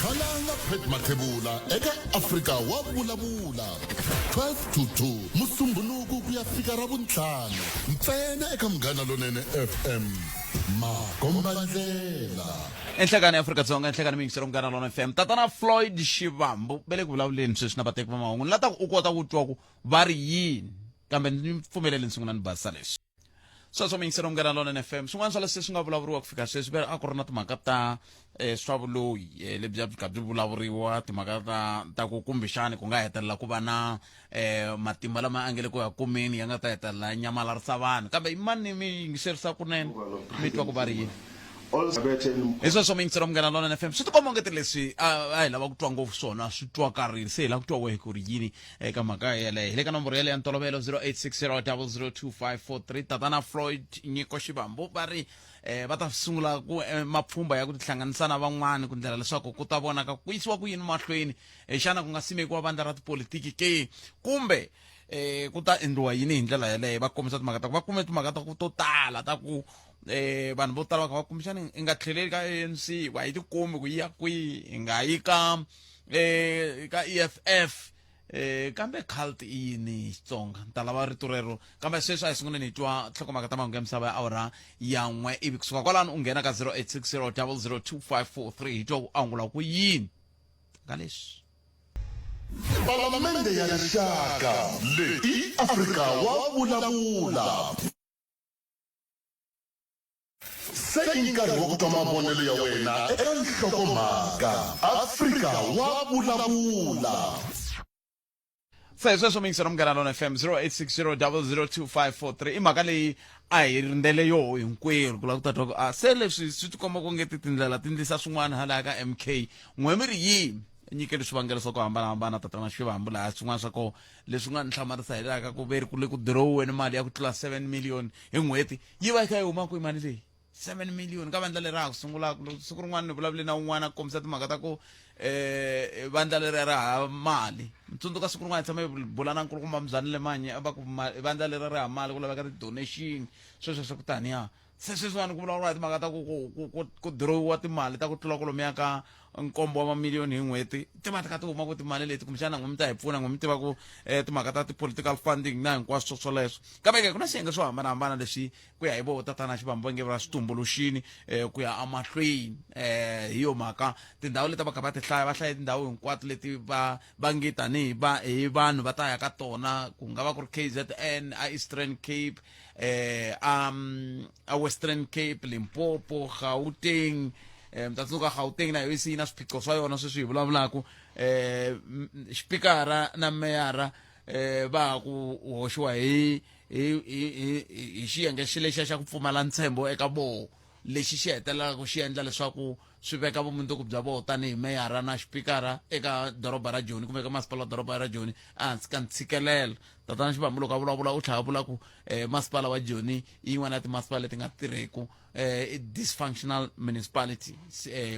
Khalanga Pet Mathebula eka Afrika wa vulavula 12 to 2 Musumbuluku kuyafika Ravuntlhanu ntsena eka Munghana Lonene FM Makombandlela enhlekani Afrika-Dzonga enhlekani mingisero Munghana Lonene FM tatana Floyd Shivambu bele ku vulavuleni sweswi na vateki va mahungu lata u kota ku twa ku va ri yini kambe ni pfumeleli ni sungula ni basa leswi sweswo mingisero Munghana Lonene FM swin'wana swa leswi swi nga vulavuriwa ku fika sweswi a ku ri na timhaka ta swa vuloyi lebyi byi byi vulavuriwa timhaka ta ku kumbexani ku nga hetelela ku va na matimba lama angele ku ya kumeni ya nga ta hetelela nyamalarisa vanhu kambe mani mi yingiserisa kunene mi twa ku va ri yini sweswo mingisero Munghana Lonene FM swi tikomba ngeti leswi a hi lava ku twa ngopfu swona swi twakarili se hi lava ku twa wehe ku ri yini eka mhaka yeleyo hi le ka nomboro yeleyo ya ntolovelo 0860002543 tatana Floyd Nyiko Shivambu va ri va ta sungula ku mapfhumba ya ku tihlanganisa na van'wana ku ndlela leswaku ku ta vonaka ku yisiwa ku yini mahlweni xana ku nga simekiwa vandla ra tipolitiki ke kumbe ku ta endliwa yini hi ndlela yeleyo va kombisa timhaka ta ku va kume timhaka ta ku to tala ta ku vanhu vo tala va kha va kumbexana i nga tlheleli ka ANC va yi tikombi ku yi ya kwihi hi nga yi ka EFF kambe cult yini hi Xitsonga ni ta lava rito rero kambe sweswi a hi sunguleni hi twa nhlokomhaka ta mahungu ya misava ya awara yan'we ivi kusuka kwalano u nghena ka 0860002543 hi twa ku angula ku yini ka leswi Palamende ya Rixaka leyi Afrika wa vulavula se nkarhi wa ku twa mavonelo ya wena eka nhlokomhaka Afrika wa vulavula sweswo mingisero Munghana Lonene FM 0860002543 i mhaka leyi a hi rindzele yoho hinkwerhu ku lava ku ta twa se leswi swi tikomba ku ngeti tindlela tindlisa swin'wana halaya ka MK n'we mi ri yini nyikeli swivangelo swa ku hambanahambana tatana Shivambu laha swin'wana swa ko leswi nga ni hlamarisa hi laha ka ku veri ku le ku diroweni mali ya ku tlula 7 million hi n'hweti yi va yi kha yi huma kwihi mali leyi 7 million ka vandla leri ha ku sungulaka siku rin'wana ni vulavule na un'wana a kombisa timhaka ta ku vandla leri ri hava mali mitsundzuka siku rin'wana hi tshame bula na nkulukumba Mzanele Lemanyi a va ku vandla leri ri hava mali ku laveka ti-donation sweswo swa ku taniya se sweswiwani ku vulavuriwa hi timhaka ta ku dirowiwa timali ta ku tlula kolomiya ka nkombo wa mamiliyoni hi n'hweti timhaka ka ti huma ku timali leti kumbexana n'we mi ta hi pfuna n'we mi tiva ku timhaka ta ti-political funding na hinkwaswo swoleswo kambe ku na swiyenge swo hambanahambana leswi ku ya hi vo tatana Shivambu va nge va switumbuluxini ku ya amahlweni hi yo mhaka tindhawu leti va kha va ti hlaya va hlaye tindhawu hinkwato leti va nge tanihi hi vanhu va ta ya ka tona ku nga va ku ri KZN a Eastern Cape a Western Cape Limpopo Gauteng mtatsundzuka Gauteng na yo yi na swiphiqo swa yona sweswi hi vulavulaka xipikara na meyara va ku hoxiwa hi xiyenge xilexiya xa ku pfumala ntshembo eka vona lexi xi hetelelaka xi endla leswaku swi veka vumundzuku bya vona tanihi meyara na xipikara eka doroba ra Joni kumbe eka masipala wa doroba ra Joni ehansi ka ntshikelelo tatana Shivambu loko a vulavula u tlhela a vula ku masipala wa Joni i yin'wana ya timasipala leti nga tirheku dysfunctional municipality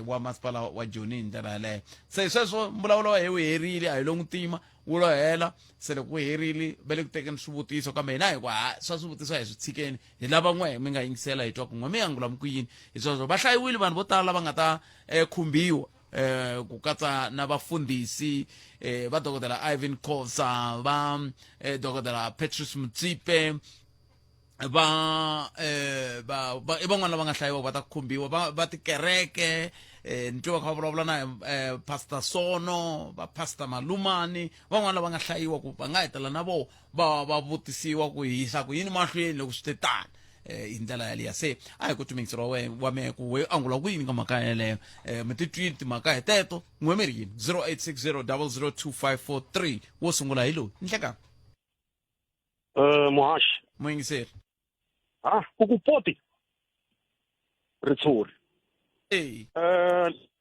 wa masipala wa Joni hi ndlela yaleyo se sweswo mbulavulo wa wu herile a hi lo n'wi tima wu lo hela se loko wu herile va le ku tekeni swivutiso kambe hina hi ku swa swivutiso hi swi tshikeni hi lava n'we mi nga yingisela hi twa ku n'we mi angula ku yini hi sweswo va hlayiwile vanhu vo tala lava nga ta khumbiwa ku katsa na vafundhisi va dokodela Ivan Khoza va dokodela Patrice Motsepe i van'wana lava nga hlayiwa va ta khumbiwa va tikereke ni twa va kha va vulavula na Pastor Sono va Pastor Malumani van'wana lava nga hlayiwa ku va nga hetela na vo va vutisiwa ku hisa ku yini mahlweni loko swi te tani hi ndlela yaliya se a hi ku tumingisero wa mehe ku we angula ku yini ka mhaka yeleyo mi titwini timhaka hi teto n'we mi ri yini 0860002543 wo sungula hi loyi nhlekani Muhashi muyingiseri kukupoti ritshuri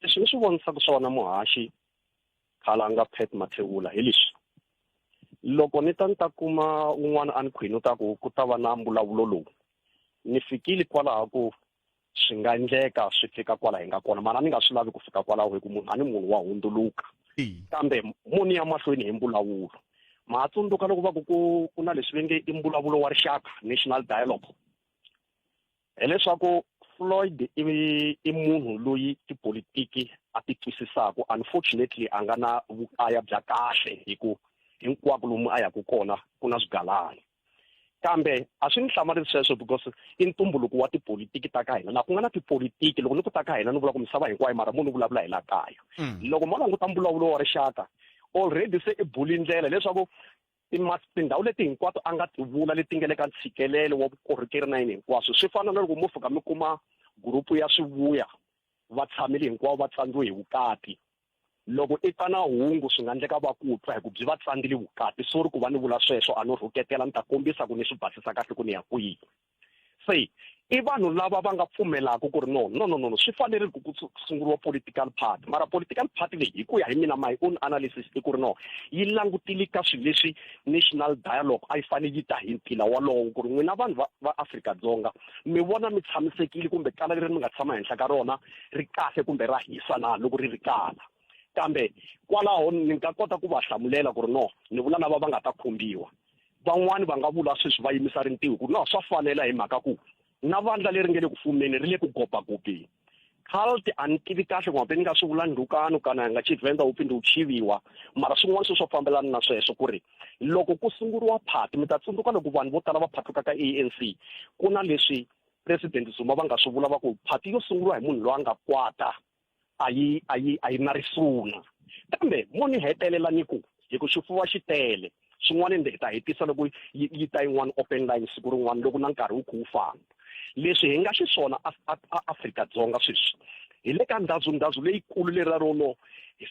leswi swi vonisaka swona Muhashi Khalanga Pet Mathebula hi leswi loko ni ta kuma un'wana a ni khwini u ta ku ta va na mbulavulo lowu ni fikile kwalaho ku swi nga endleka swi fika kwala hi nga kona mana ni nga swi lavi ku fika kwalaho hi ku munhu a ni munhu wa hundzuluka kambe muni ya mahlweni hi mbulavulo ma tsundzuka loko va ku na leswi ve nge i mbulavulo wa rixaka national dialogue hileswaku Floyd i munhu loyi tipolitiki a ti twisisaka unfortunately a nga na vukaya bya kahle hi ku hinkwako lomu a yaku kona ku na swigalani kambe a swi ni hlamarisi sweswo because i ntumbuluko wa tipolitiki ta ka hina na ku nga na tipolitiki loko ni ku ta ka hina ni vula ku misava hinkwayo mara munhu vulavula hi la kaya loko ma languta mbulavulo wa rixaka already se i buli ndlela leswaku tindhawu leti hinkwato a nga ti vula leti nga le ka ntshikelelo wa vukorhokeri na yini hinkwaswo swi fana na loko mo fika mi kuma gurupu ya swivuya va tshamile hinkwavo va tsandziwe hi vukati loko i ta na hungu swi nga endleka va ku twa hi ku byi va tsandzile vukati so ri ku va ni vula sweswo a no rhuketela ni ta kombisa ku ni swi basisa kahle ku ni ya kwihi se i vanhu lava va nga pfumelaka ku ri no swi fanerile ku sunguriwa political party mara political party leyi hi ku ya hi mina my own analysis i ku ri no yi langutile ka swilo leswi national dialogue a yi fanele yi ta hi ntila walowo ku ri n'wina vanhu va Afrika-Dzonga mi vona mi tshamisekile kumbe kala leri mi nga tshama henhla ka rona ri kahle kumbe ra hisa na loko ri ri kala kambe kwalaho ni nga kota ku va hlamulela ku ri no ni vula lava va nga ta khumbiwa van'wani va nga vula sweswi va yimisa rintiho ku no swa fanela hi mhaka ku na vandla leri nge le ku fumeni ri le ku gopagopeni cult a ni tivi kahle ku ni nga swi vula ndhukano kana nga Tshivenda wu pinde wu chiviwa mara swin'wana swo fambelana na sweswo ku ri loko ku sunguriwa party mi ta tsundzuka loko vanhu vo tala va phathuka ka ANC ku na leswi president Zuma va nga swi vula va ku party yo sunguriwa hi munhu loyi a nga kwata a yi na risuna kambe mo ni hetelela ni ku hi ku xifuva xi tele swin'wana ni ta hetisa loko yi ta yin'wana open line siku rin'wana loko na nkarhi wu kha wu famba leswi hi nga xiswona Afrika-Dzonga sweswi hi le ka ndhazu leyikulu lera rono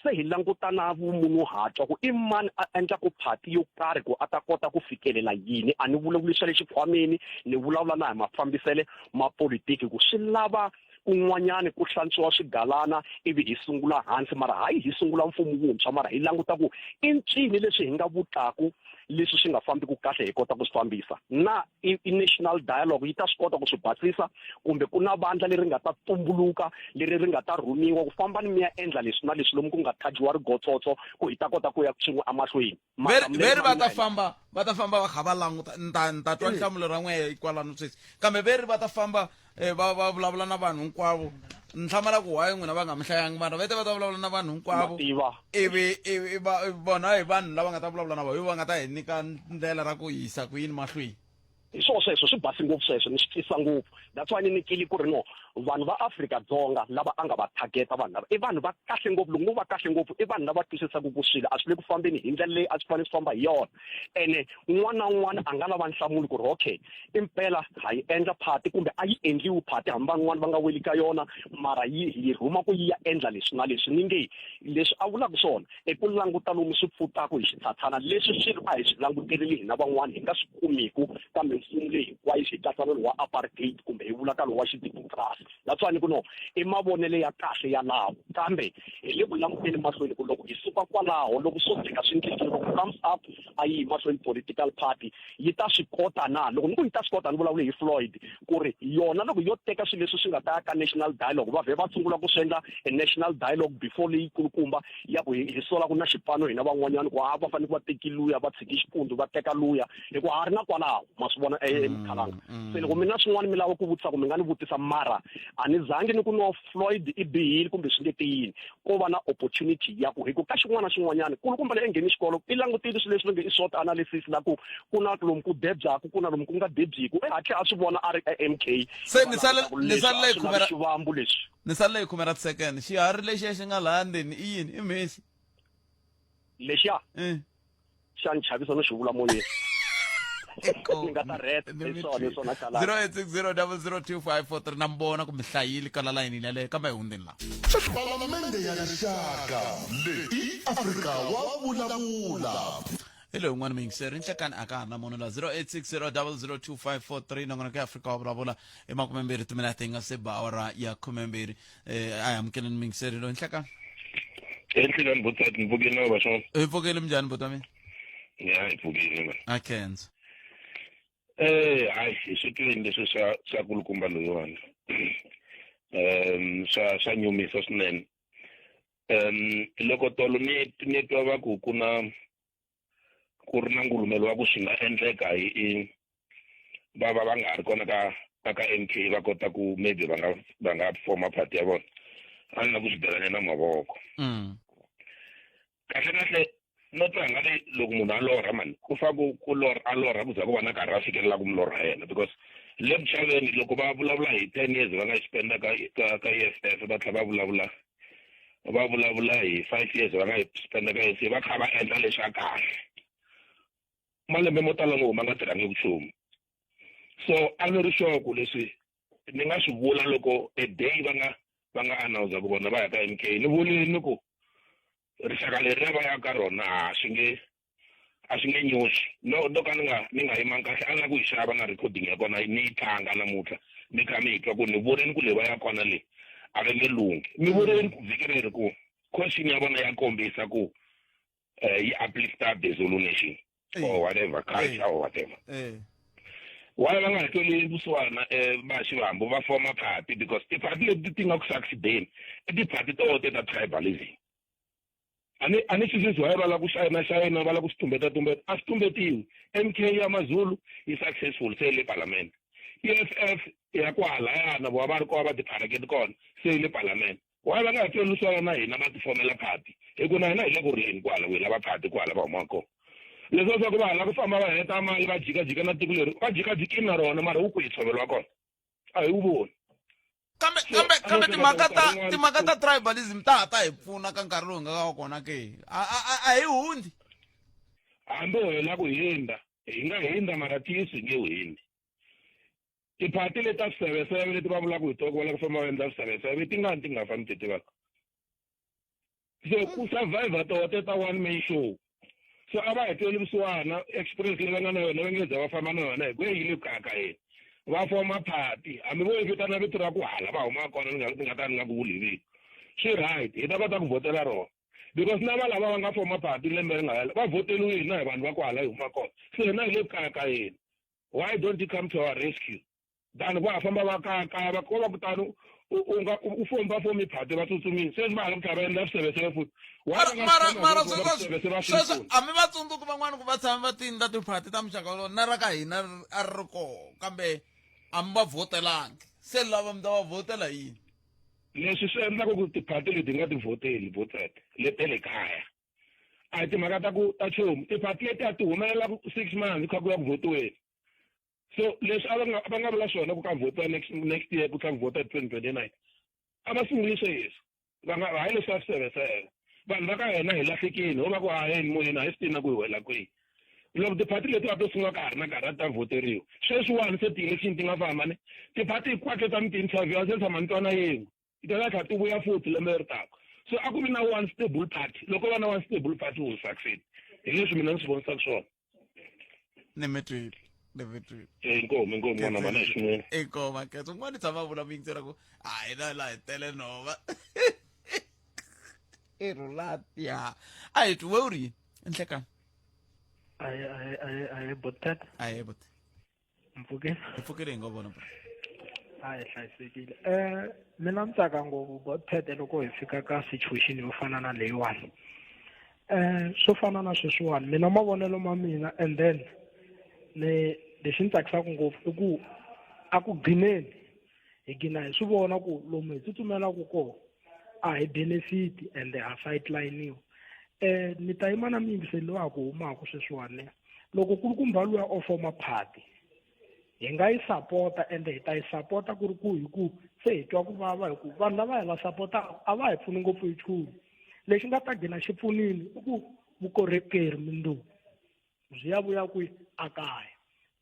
se hi langutana vumunhuhatwa ku i mani a endla ku phati yo karhi ku a ta kota ku fikelela yini a ni vulavuli swa le xikhwameni ni vulavula na hi mafambisele ma politiki ku swi lava kun'wanyani ku hlantswiwa swigalana ivi hi sungula hansi mara hayi hi sungula mfumo wuntshwa mara hi languta ku i ncini leswi hi nga vutaku leswi swi nga fambiku kahle hi kota ku swi fambisa na i national dialogue yi ta swi kota ku swi basisa kumbe ku na vandla leri nga ta tumbuluka leri ri nga ta rhumiwa ku famba ni mi ya endla leswi na leswi lomu ku nga thajiwa rigotsotso ku hi ta kota ku ya swin'we emahlweni veri va ta famba va kha va languta nta twa nhlamulo ra n'wehe kwalano sweswi kambe veri va ta famba va vulavula na vanhu hinkwavo ni hlamala ku hayi n'wina va nga mi hlayangi mara va ta vulavula na vanhu hinkwavo ivi vona hi vanhu lava nga ta vulavula na vona hi va nga ta hi nyika ndlela ra ku yisa ku yini mahlweni hi sweswo swi basi ngopfu sweswo ni swi twisa ngopfu that's why ni nikili ku ri no vanhu va Afrika-Dzonga lava a nga va targeta vanhu lava i vanhu va kahle ngopfu loko ngo va kahle ngopfu i vanhu lava twisisaka ku swilo a swi le ku fambeni hi ndlela leyi a swi fanele swi famba hi yona ene un'wana na un'wana a nga lava nhlamulo ku ri okay impela ha yi endla party kumbe a yi endliwi party hambi van'wana va nga weli ka yona mara yi rhuma ku yi ya endla leswi na leswi ni nge leswi a vulaka swona i ku languta lomu swi pfutaka hi xitsathana leswi swilo a hi swi languterile hina van'wana hi nga swi kumiku kambe mfumo leyi hinkwayo hi nkatsanelo wa apartheid kumbe hi vula ka lowu wa xidemokirasi that's why ni ku no i mavonele ya kahle ya lawo kambe hi le ku languteni mahlweni ku loko hi suka kwalaho loko swo tshika swi endlekile loko comes up a yi mahlweni political party yi ta swi kota na loko ni ku yi ta swi kota ni vulavule hi Floyd ku ri yona loko yo teka swilo leswi swi nga ta ka national dialogue va vhe va sungula ku swendla a national dialogue before leyi kulukumba ya ku hi sola ku na xipano hina van'wanyana ku va fanele ku va teki luya va tshiki xipundu va teka luya hi ku ha ri na kwalaho ma swi vona emikhalanga se loko mina swin'wana mi lava ku vutisa ku mi nga ni vutisa mara a ni zangi ni ku no Floyd i bihile kumbe swi nge tiyini ko va na opportunity ya ku hi ku ka xin'wana na xin'wanyana kulukumba leyi ngheni xikolo i langutile swilo leswi nge i SWOT analysis la ku na lomu ku debyaku ku na lomu ku nga debyiku i hatle a swi vona a ri MK se ni sale xivambu leswi ni sale hi khumera second xiharhi lexi xi nga laha ndzeni i yini i mhesi lexiya xa ni chavisa no xi vula moyeni 0860002543 na mbona kumbe hlayile kala layini yaleyo kambe hi hundzeni laha palamende ya rixaka leyi i Afrika wa vulavula hello yin'wana mingiseri nhlekani aka ha na munhu la 0860002543 nongona ka Afrika wa vulavula i 20 timinete yi nga se ba awara ya 12 a hi amukeleni mingiseri lo nhlekani Enhlekani botsati nivukile na vashona hi pfukile minjhani bota mina ya hi pfukile na akhenza hayi hi switweni leswi swa kulukumba loyiwani swa nyumisa swinene loko tolo ni twa va ku ku ri na ngulumelo wa ku swi nga endleka hi va nga ha ri kona ka MK va kota ku maybe va nga forma party ya vona a ni na ku swi belana na mavoko kahle no tlanga loko munhu a lorha mani ku fa ku a lorha ku za ku va na nkarhi a fikelela ku milorho ya yena because le vuchaveni loko va vulavula hi 10 years va nga yi spenda ka EFF va tlhela va vulavula hi 5 years va nga yi spenda ka EFF va kha va endla leswi a kahle malembe mo tala ngopfu ma nga tirhangi vuchomi so a ni ri sure ku leswi ni nga swi vula loko a day va nga announce ku vona va ya ka MK ni vulile ni ku rixaka leri va ya ka rona a swi nge nyuxi no ka ni nga yimangi kahle a nga ku yi xava na recording ya kona ni yi tlanga namuntlha ni kha mi hi twa ku ni vurile ku leyi va ya kona le a va nge lungi mi vurile ku vhiki reri ku question ya vona ya kombisa ku yi uplifta Bezulu nation or whatever culture or whatever why va nga hakeli vusiwana va xivambo va forma party because ti-party leti ti nga ku succeedeni i ti-party to ta tribalism a ni xisisi why va lava ku xayina va lava ku swi tumbeta a swi tumbetiwi MK ya Mazulu yi successful se le parliament EFF ya kwalayana vo va ri kona va ti-paraketi kona se le parliament why va nga hakeli vusiwana na hina va tifomela party hi ku na hina hi le ku rini kwala hi lava party kwala va humaka kona leswo swa ku va hala ku famba va heta mali va jikajika na tiko leri va jikajikini na rona mara wu ku hi tshoveriwa kona a hi wu voni kambe timhaka ta tribalism ta hi pfuna ka nkarhi lowu nga ka kona ke a hi hundi hambi ho hela ku hinda hi nga hinda mara tiyisi hi nge hindi ti-party leti ta swiseveseve leti va vulaka hi toko va lava ku famba va endla swiseveseve ti nga fambi ti tivaka so ku survivor ta one man show so a va heteli vusiwana experience leyi va nga na yona va nge za va famba na yona hi ku yi le kaka yena va forma party hambi vo vitana vito ra ku hala va huma kona ni nga ku vuli vito swi right hi ta kota ku vhotela rona because na va lava va nga forma party lembe ri nga hela va vhoteliwe hina hi vanhu va ku hala hi huma kona se hina hi le kaya ka yena why don't you come to our rescue tani va famba va kaya va kova kutani u fomi party va tsutsumini se va hala ku tlhela va endla swiseveseve futhi mara sweswo hambi vatsundzuki van'wana ku va tshama va tindla ti-party ta muxaka wolowo na ra ka hina a ri koho kambe a mi va vhotelangi se lava mi ta va vhotela yini leswi swi endlaka ku ti-party leti nga ti-voted lete le kaya a hi timhaka ta chomu ti-party leti a ti humelela 6 months kha ku ya ku votiweni so leswi va nga vula swona ku ka votiwa next year ku tlha ku vota 2029 a va sunguli sweswi va nga hayi leswi a swi seveseve vanhu va ka hina hi lahlekile ho va ku hayeni moyeni a hi swi tiva ku hi wela kwihi loko ti-party leti va to sungula ka ha ri na nkarhi a ta voteriwa sweswiwani se ti-election ti nga famba ni ti-party hinkwato ta mi ti-interview a se tshama ni twana yin'we ti ta tlha ti vuya futhi lembe ri tako so a ku vi na one stable party loko va na one stable party will succeed hi leswi mina ni swi vonisaka swona ni mi twile inkomo vona vana hi swin'wana inkomo ke swin'wana tshama vula miyingisela ku hayi na la hi tele nhova i rulatya a hi twi we u ri yini enhlekani aye botet aye bote mpfukile hi ngo vona hayi hlayisekile mina ni tsaka ngopfu botet loko hi fika ka situation yo fana na leyiwani swo fana na sweswiwani mina mavonelo ma mina and then lexi ni tsakisaka ngopfu i ku a ku ghineni hi gina hi swi vona ku lomu hi tsutsumelaka kona a hi benefit and ha sideline ni ta yima na miyingiselo wa ku humaka sweswiwani loko ku ri ku mbhaluya o forma party hi nga yi sapota ende hi ta yi sapota ku ri ku hi ku se hi twa ku vava hi ku vanhu lava hi va sapota a va hi pfuni ngopfu hi nchumu lexi nga ta gina xi pfunini i ku vukorhokeri mindzuku byi ya vuya kwihi a kaya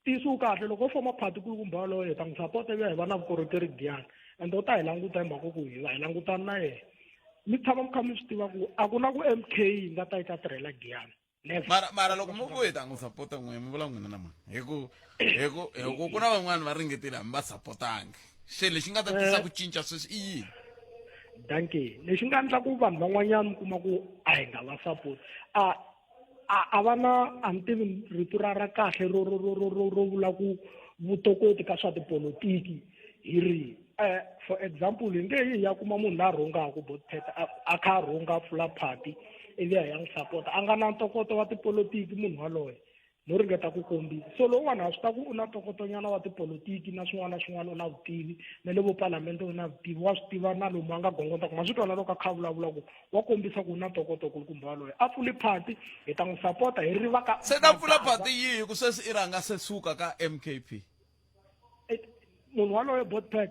tisu kahle loko u forma party ku ri ku mbhaluya hi ta n'wi sapota ivi hi va na vukorhokeri buyani ende u ta hi languta hi mhaka ku hi va hi langutana na yena mi tshama mi kha mi swi tiva ku a ku na ku MK yi nga ta yi ta tirhela Giyani mara loko mi ku hi ta n'wi sapota n'we mi vula n'wina na mani hi ku ku na van'wani va ringetile hambi va sapotangi se lexi nga ta tisa ku cinca sweswi i yini danke lexi nga endla ku vanhu van'wanyana mi kuma ku a hi nga va sapoti a va na a ni tivi rito ra kahle ro vula ku vutokoti ka swa tipolotiki hi rihi for example hi nge hi ya kuma munhu la rhungaku botheta a kha a rhunga pfula party ivi hi ya n'wi sapota a nga na ntokoto wa tipolotiki munhu waloye no ringeta ku kombisa so lowun'wana ha swi ta ku u na tokotonyana wa tipolotiki na swin'wana na swin'wana u na vutivi na le vo palamende u na vutivi wa swi tiva na lomu a nga gongota ku ma swi twana loko a kha vulavula ku wa kombisa ku u na tokoto kulukumba waloye a pfuli phati hi ta n'wi sapota hi riva ka se ta pfula phati yihi ku sweswi i rhanga se suka ka MKP munhu waloye botpad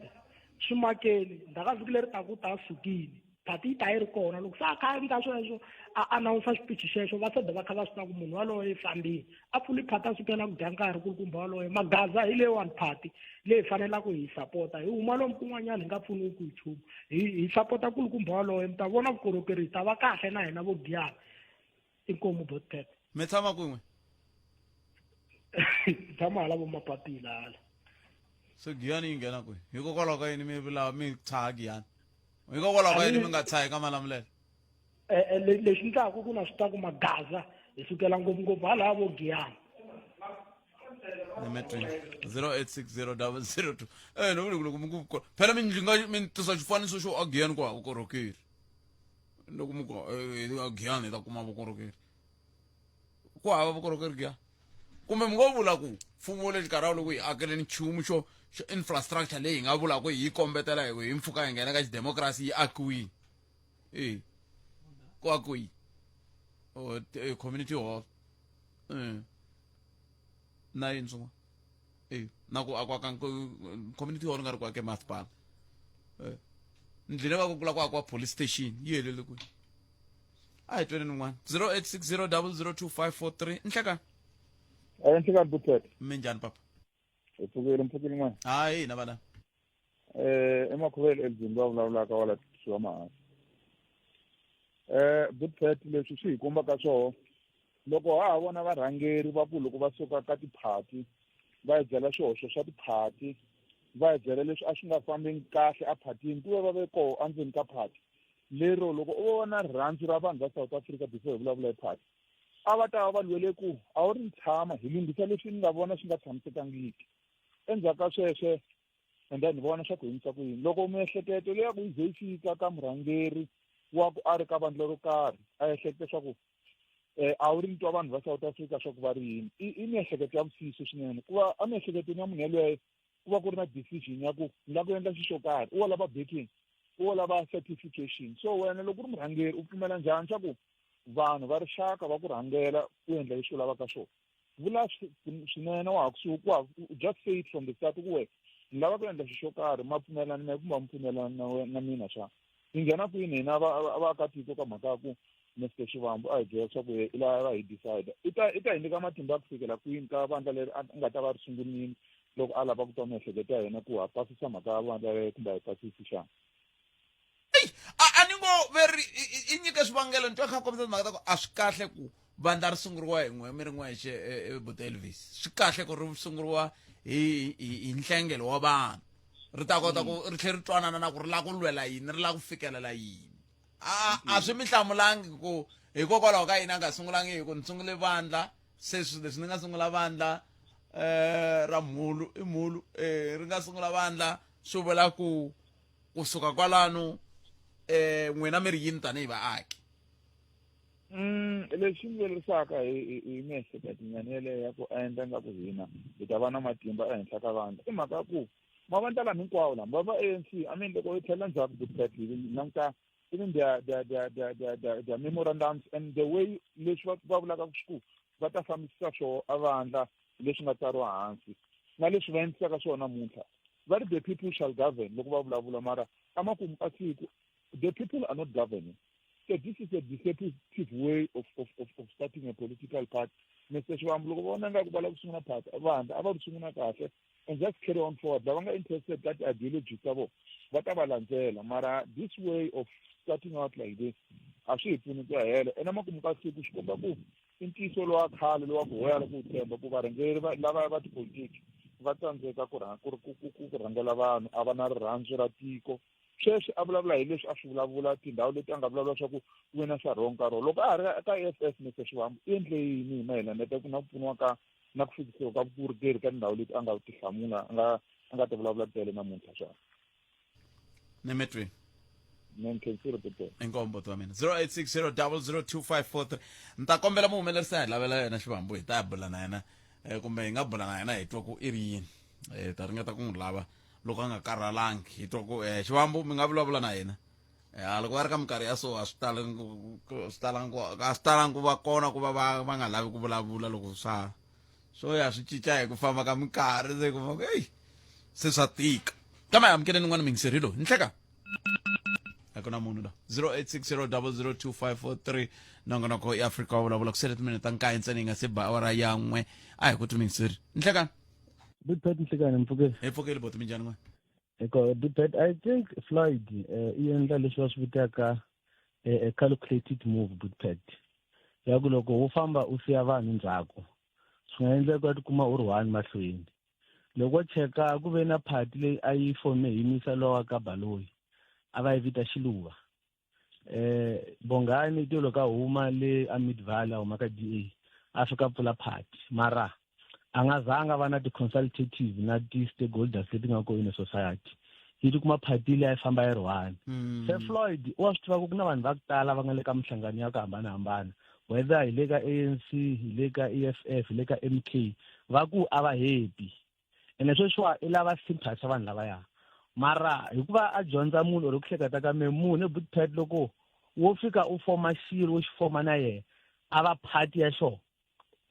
swimakeli ndaka vhiki leri taku ta sukile phati yi ta yi ri kona loko se a kha endla sweswo a anawunsa xipichi xexo va sede va kha va swi tiva ku munhu waloye i fambile a pfuli phati a sukela ku dya nkarhi kulukumba waloye magaza hi leyiwani phati leyi fanelaka hi sapota hi huma lomu kun'wanyana hi nga pfuniwi ku hi nchumu hi sapota kulukumba waloye mi ta vona vukorhokeri hi ta va kahle na hina vo giyana inkomu botpad mi tshama kwin'we tshama hala vo mapatila hala se giyani yi nghena kwihi hikokwalaho ka yini mi tshaha giyani hikokwalaho ka yini mi nga tshahi ka malamulelo lexi ndlaku ku na swi ta ku magaza hi sukela ngopfungopfu hala vo giyana Nimetri 0860 002 no vuli ku ku phela mi tisa xifaniso xo agiyani ku hava vukorhokeri loko mi ku agiyani hi ta kuma vukorhokeri ku hava vukorhokeri giyani kumbe mi ngo vula ku mfumo le xikarhi loko hi akeleni nchumu xo infrastructure leyi hi nga vula ku hi kombetela hi mpfuka hi nghena ka xidemokirasi yi akiwini ku akiwini community hall na yini swin'wana na ku akiwa ka community hall nga ri ku ake masipala ndlile va ku kula ku akiwa police station yi helele kwihi a hi tweni nin'wana 0860 002 nhlekani nhlekani buthet minjhani papa mpfukile n'wana hayi na vana emakhuveli elizini va vulavulaka wala tiwa mahasi buthet leswi swi hi kombaka swoho loko ha ha vona varhangeri va ku loko va suka ka tiphati va hi byela swihoxo swa tiphati va hi byela leswi a swi nga fambi kahle a phatini ku va ve koho endzeni ka phati lero loko u vona rirhandzu ra vanhu va South Africa before hi vulavula hi phati a va ta va va lwele ku a wu ri tshama hi lunghisa leswi ni nga vona swi nga tshamisekangiki endzhaku ka sweswe and then ni vona swa ku yimisa ku yini loko miehleketo leya ku yi ze yi fika ka murhangeri wa ku a ri ka vandla ro karhi a ehlekete swa ku a wu ri ntwa vanhu va South Africa swa ku va ri yini i miehleketo ya vusiso swinene ku va emiehleketweni ya munhu yelweyo ku va ku ri na decision ya ku ni la ku endla xi xo karhi u wa lava backing u wa lava certification so wena loko u ri murhangeri u pfumela njhani swa ku vanhu va rixaka va ku rhangela ku endla leswi u lavaka swona vula swinene wa ha kusuhi just say it from the start ku we ni lava ku endla xi xo karhi ma pfumelana na kumbe mpfumelana na mina xana hi nghena kwini hina vaakatiko ka mhaka ya ku Mr. Shivambu a hi byela leswaku i lava hi decide i ta hi nyika matimba ya ku fikela kwini ka vandla leri a nga ta va ri sungulini loko a lava ku twa miehleketo ya hina ku ha pasisa mhaka ya vandla leri kumbe a hi pasisi xana a ni ngo veri i nyike swivangelo ni twa kha kombisa timhaka ta ku a swi kahle ku vandla ri sunguriwa hi n'we mi ri n'wexe Buti Elvis swi kahle ku ri sunguriwa hi nhlengelo wa vanhu ri ta kota ku ri tlhela ri twanana na ku ri lava ku lwela yini ri lava ku fikelela yini a swi mi hlamulangi ku hikokwalaho ka yini a nga sungulangi hi ku ni sungule vandla se swilo leswi ni nga sungula vandla ra mhulu i mhulu ri nga sungula vandla swi vula ku kusuka kwalano n'wina mi ri yini tanihi vaaki lexi ni velerisaka hi miehleketo yeleyo ya ku endla nga ku hina hi ta va na matimba ehenhla ka vandla i mhaka ku mavandla lama hinkwawo lama va ANC I mean loko hi tlhela ndzhaku Butet languta even their memorandums and the way leswi va vulaka ku va ta fambisisa swona avandla leswi nga tsariwa hansi na leswi va endlisaka swona namuntlha va ri the people shall govern loko va vulavula mara amakumu ka siku the people are not governing. So this is a deceptive way of starting a political party. Mr. Shivambu loko vona nga ku va lava ku sungula party avandla a va ri sungula kahle and just carry on forward lava nga interested that ideology ta vona va ta va landzela mara this way of starting out like this a swi hi pfuni ku ya hela ena makumu ka siku swi komba ku i ntiyiso lowa khale lowa ku hoyala ku tshemba ku varhangeri lava va tipolitiki va tsandzeka ku rhangela vanhu a va na rirhandzu ra tiko sweswi a vulavula hi leswi a swi vulavula tindhawu leti a nga vulavula swa ku wina xa rhong ka rona loko a ha ri ka AFF Mr. Shivambu i endle yini hi mayelana na ku pfuniwa ka na ku fikisiwa ka vukorhokeri ka tindhawu leti a nga ti hlamula a nga ti vulavula tele namuntlha xana Nimetri Nkhensile Buddha. inkombo to mina 0860002543 ni ta kombela muhumelerisi hi lavela yena xivambu hi ta bula na yena kumbe hi nga bula na yena hi twa ku i ri yini ta ringeta ku n'wi lava loko a nga karhalangi hi twa ku xivambu mi nga vulavula na yena loko va ri ka minkarhi ya so a swi talangi ku va kona ku va va nga lavi ku vulavula loko swo ya swi cinca hi ku famba ka minkarhi se ku va se swa tika kambe amukele nin'wana mingiseri loyi ni hleka a ku na munhu la 0860002543 nongonoko i Africa wa vulavula ku sele timinete ta nkaye ntsena yi nga se ba awara ya n'we a hi ku timingiseri ni hlekani Bipet Nhlekani Mfukile. hi pfukeli boti minjhani n'we Eko Bipet, I think Floyd i endla leswi va swi vitaka a calculated move Bipet. Ya ku loko u famba u siya vanhu ndzhaku swi nga endleka u tikuma u ri one mahlweni. Loko cheka ku ve na party leyi a yi fome hi misa lowa ka Baloyi a va yi vita Xiluva. Bongani ti loko a huma le Amidvala huma ka DA a fika pfula party mara a nga zanga va na ti-consultative na ti-stakeholders leti nga ko in a society yi tikuma party leyi a yi famba yi ri one se Floyd wa swi tiva ku na vanhu va ku tala va nga le ka mihlangano ya ku hambanahambana whether hi le ka ANC hi le ka EFF hi le ka MK va ku a va happy ene sweswiwa i lava sympathy vanhu lavaya mara hikuva a dyondza munhu or ku hleketa ka me munhu Bipet loko wo fika u foma xilo wo xi foma na yena a va party ya xo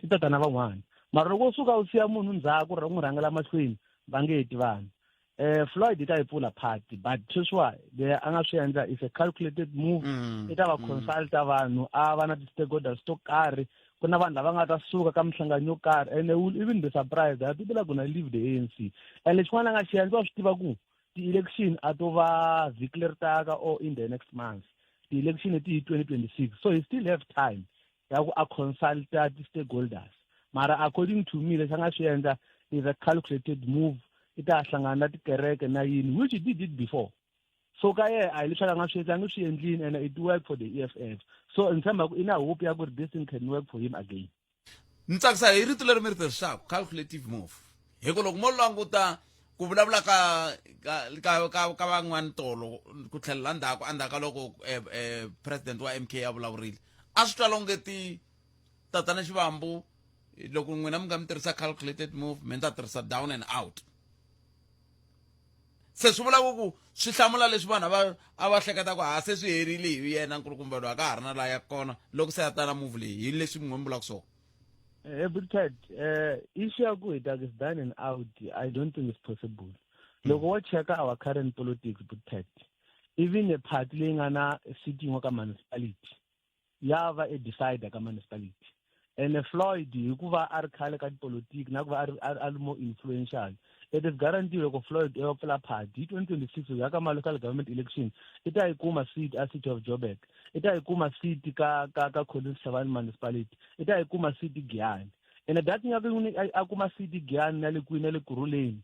ti tata na van'wana mara loko u suka u siya munhu ndzhaku ri n'wi rhangela mahlweni va nge heti vanhu Floyd ta yi pfula party but sweswiwa a nga swi endla is a calculated move i ta va consulta vanhu a va na ti-stakeholders to karhi ku na vanhu lava nga ta suka ka mihlangano yo karhi and they will even be surprised that people are gonna leave the ANC and lexin'wana a nga xi endla wa swi tiva ku ti-election a to va vhiki leri taka or in the next month ti-election ti hi 2026 so he still have time ya ku a consulta ti-stakeholders mara according to me lexi a nga swi endla is a calculated move i ta hlangana na tikereke na yini which he did it before so ka ye a hi leswi a nga swi endlangi swi endlini and it work for the EFF so ni tshemba ku i na hope ya ku ri this thing can work for him again ni tsakisa hi rito leri mi ri tirhisaka calculative move hi ku loko mo languta ku vulavula ka van'wani tolo ku tlhelela endzhaku loko president wa MK a vulavurile a swi twa longeti tatana xivambu loko n'wina mi nga mi tirhisa calculated move mi ta tirhisa down and out se swi vula ku swi hlamula leswi vanhu a va hleketa ku se swi herile hi yena nkulukumba loyi a ka ha ri na laha ya kona loko se ya ta na move leyi hi leswi mi vulaka swona Bipet issue ya ku hita is down and out I don't think it's possible loko wo cheka our current politics Bipet even a party leyi nga na sitting ka municipality ya va a decider ka municipality and Floyd hikuva a ri khale ka tipolitiki na ku va a ri more influential it is guaranteed loko Floyd e pfula party 2026 ya ka local government election i ta yi kuma seat a City of Joburg i ta yi kuma seat ka Collins Savannah municipality i ta yi kuma seat Giyani and that ya ku a kuma seat Giyani na le kwini na le Kuruleni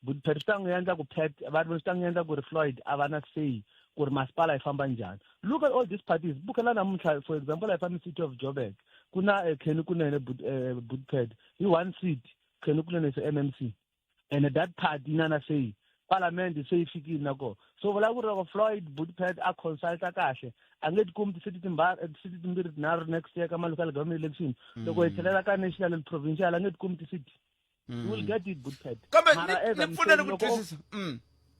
but persang yendla ku pet abantu sitang yendla ku Floyd avana say ku ri masipala yi famba njani look at all these parties bukela namuntlha for example I found City of Joburg kuna Kheni Kunene Bipet hi one seat Kheni Kunene se MMC and that party nana say parliament say ifikile nako so vula ku ri Floyd Bipet a consulta kahle angeti kum ti city timbirhi tinharhu next year ka local government election loko hi tlhelela ka national and provincial angeti kum ti city you will get it Bipet kambe ni pfuneni ku twisisa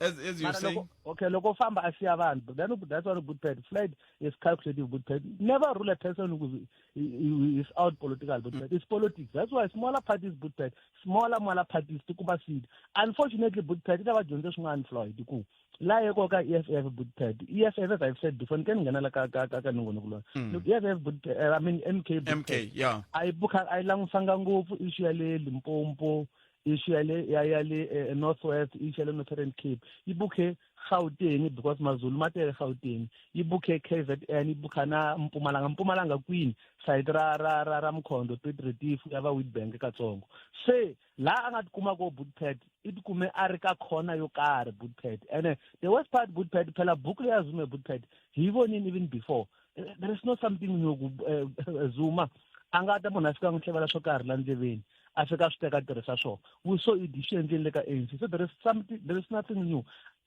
as you say okay loko famba asiya vanhu then that's what Bipet Floyd is calculative Bipet never rule a person who is out political Bipet it's politics that's why smaller parties Bipet smaller parties to kuma seat unfortunately Bipet ita va dyondze swin'wana Floyd ku la yeko ka EFF Bipet EFF as I've said before can ngena la ka nongonoko look EFF Bipet I mean MK yeah I langusanga ngopfu issue ya le Limpopo issue ya le Northwest issue ya le Northern Cape ibuke Gauteng because Mazulu matele Gauteng ibuke KZN ibuka na Mpumalanga Queen side ra Mkhondo Petretifu yava Witbank katsongo se la angatikuma ko Bipet itikume arika khona yo kare Bipet and the worst part Bipet phela book le azume Bipet he even before there is not something new Zuma angata munhu afika ngihlebela swo karhi la ndleveni afika swi teka tirhisa swo we saw it endleni le ka ANC so there is nothing new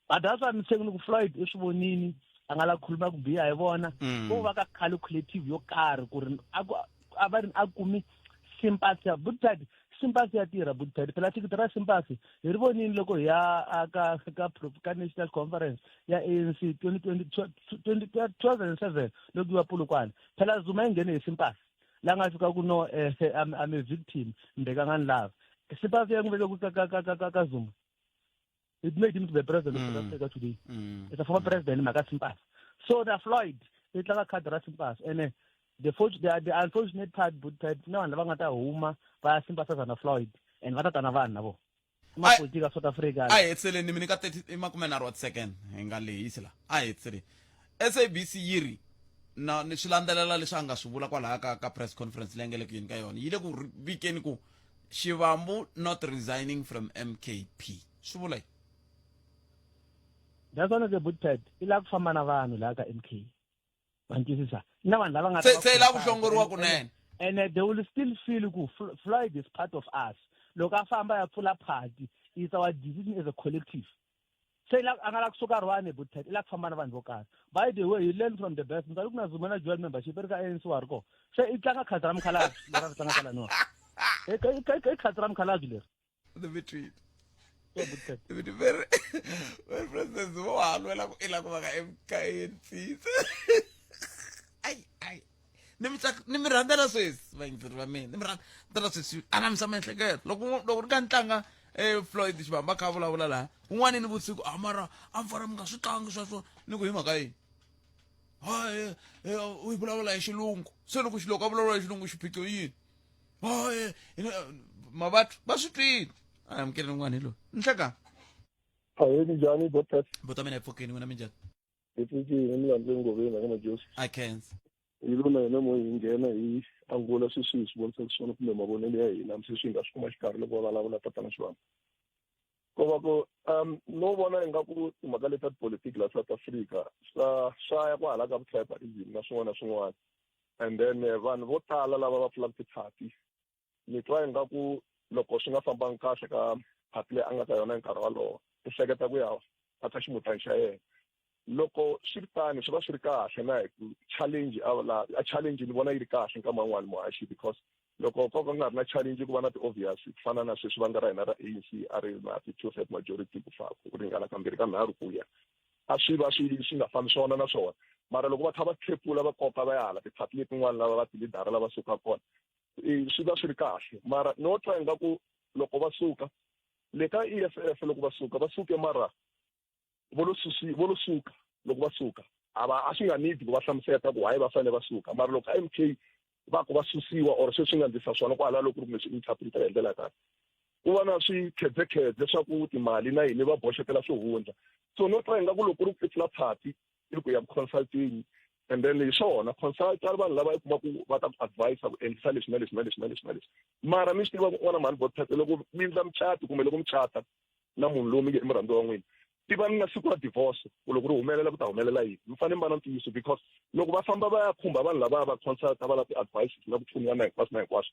but that's what I'm saying ku Floyd eswivonini a nga la khuluma ku biha hi vona ko va ka calculative yo karhi ku ri a va ri a kumi sympathy ya Buddhist sympathy ya tirha Buddhist phela thikithi ra sympathy hi ri vonini loko hi ya ka national conference ya ANC 2007 loko yi wa Polokwane phela Zuma ingene hi sympathy la nga fika ku no I'm a victim mbeka ngani lava sympathy ya ngibeke ka Zuma. It made him to be president of South Africa today. It's a former president, Maka Sympathy. So the Floyd, it's like a card Sympathy. And the unfortunate part, but no one Lavangata Huma, by sympathizers on the Floyd, and Vatanavan Navo. Mapolitica South Africa. It's a Niminaka Imakumenarot second, Engali Isla. It's a SABC Yiri. Now, Nishilandala Lishanga, Subula Kwalaka press conference, Langelikin Gayon. Yidaku Vikeniku, Shivambu not resigning from MKP. Subulai. That's one of the Buddhist. Ilak Famanavan, Laga MK. And they will still feel good. Floyd is part of us. Look, our family full of party is our decision as a collective. Say, like, I'm like Sugarwane, but like Famanavan vocal. By the way, you learn from the best. I look at Zumana joint membership. Say, it's like a Katram Kalaj. Katram Kalaj. The retreat. Very President Zuma MKNC. Ay. Nimirandala says, Nimirandala says, and I'm some again. Look, Gantanga, Floyd, this Bambaka, one in Wutsu, Amara, I'm for him, Gasutang, Nuguimagai. Oh, we blow like Shilung, so we should look over we should pick you in. Oh, Mabat, Basutri. I'm getting one hello. Nchaka. Hayeni Johnny Botet. But I mean, I fucking when I'm in jet. It is in the Jones. I can't. You don't know more in Ghana, Angola, Sissus, one section of Memorone, and I'm sitting as much Carlo Bola Patanaswan. No one in Gapu, Magalita politics, South Africa. Shaya, I got Trapper, National, and then Van Vota, Lava Atlantic Party. You try and Gapu. Loko singa fambanka saka hatle angata yona nkarwalo isegeta kuya atashi mutanshaye loko shirta ni shiba shirka shena challenge awala a challenge ni bona irika shinka mangwani moashi because loko ko nga na challenge ku bona obvious fana na sweswi vangara ina ra ANC ari na two-thirds majority ku fa ku ringana kambiri ka nharu kuya a swi va swi nga fambisana na swona mara loko va thava khepula va kopa va yala ti-party letin'wana lava va ti-leader lava suka kona swi va swi ri kahle mara no twa ingaku loko va suka le ka EFF loko va suke mara vo lo suka loko va suka a swi nga need ku va hlamuseta ku why va fanele va suka mara loko MK va ku va susiwa or sweswi nga ndlisa swona kwala loko ku ri leswi interpret hi ndlela kahle ku va na swi khedzekhedze swa ku timali na yini va boxetela swihundla so no twa ingaku loko ku ri ku party i ku ya consulting and then hi swona consult vanhu lava kuma ku va ta advise ku endlisa leswi mara mi swi tiva ku n'wana mani bothata loko mi endla mucato kumbe loko mucata na munhu lowu mi nge i murhandziwa wa n'wina tiva ni nga siku ra divorce ku loko ri humelela ku ta humelela yini mi fanele mi va na ntiyiso because loko va famba va ya khumba vanhu lava va consulta va lava ti-advices na ku pfuniwa na hinkwaswo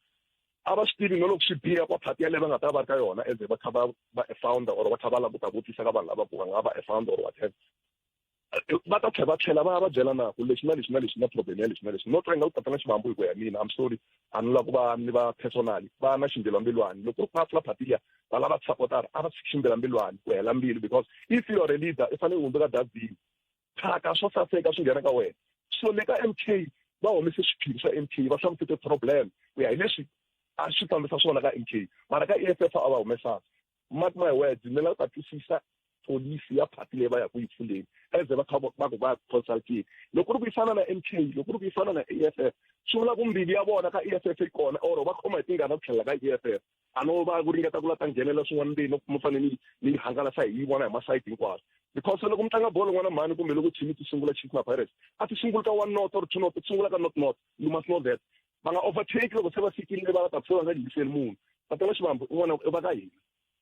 a va swi tivi no loko swi biha kwa phati yaleyo va nga ta va ri ka yona as va kha va a founder or va kha va lava ku ta vutisa ka vanhu lava ku va nga va a founder or whatever va ta tlhela va byela na ku lexi na problem ya lexi no twa nga ku tatana xivambu hi ku ya mina I'm sorry a ni la ku va ni va personally va na ximbilambilwani loko ku ri phati liya va lava supportara a va ximbilambilwani ku hela mbilu because if you are a leader i fanele u hundzuka dustbin phaka swo saseka swi nghena ka wena so le ka MK va humese swiphiqo swa MK va hlamusete problem ku ya hi leswi a swi fambisa swona ka MK mara ka EFF a va humesa mark my words ni la ta twisisa polisi ya phati leyi va ya ku yi pfuleni as va kha va ku va consulting loko ri ku ifana na MK loko ri ku ifana na EFF swi vula ku mbili ya vona ka EFF yi kona or va khoma hi tingana ku tlhela ka EFF a no va ku ringeta ku la ta nghenelela swin'wana leyi loko mi fanele ni hangalasa hi vona hi masayiti hinkwawo because loko mi tlanga bolo n'wana mhani kumbe loko team ti sungula Chiefs Pirates a ti sungula ka 1-0 or 2-0 ti sungula ka 0-0 you must know that va nga overtake loko se va fikile va ta pfuna nga yiseli munhu va tela xivambu n'wana va ka hina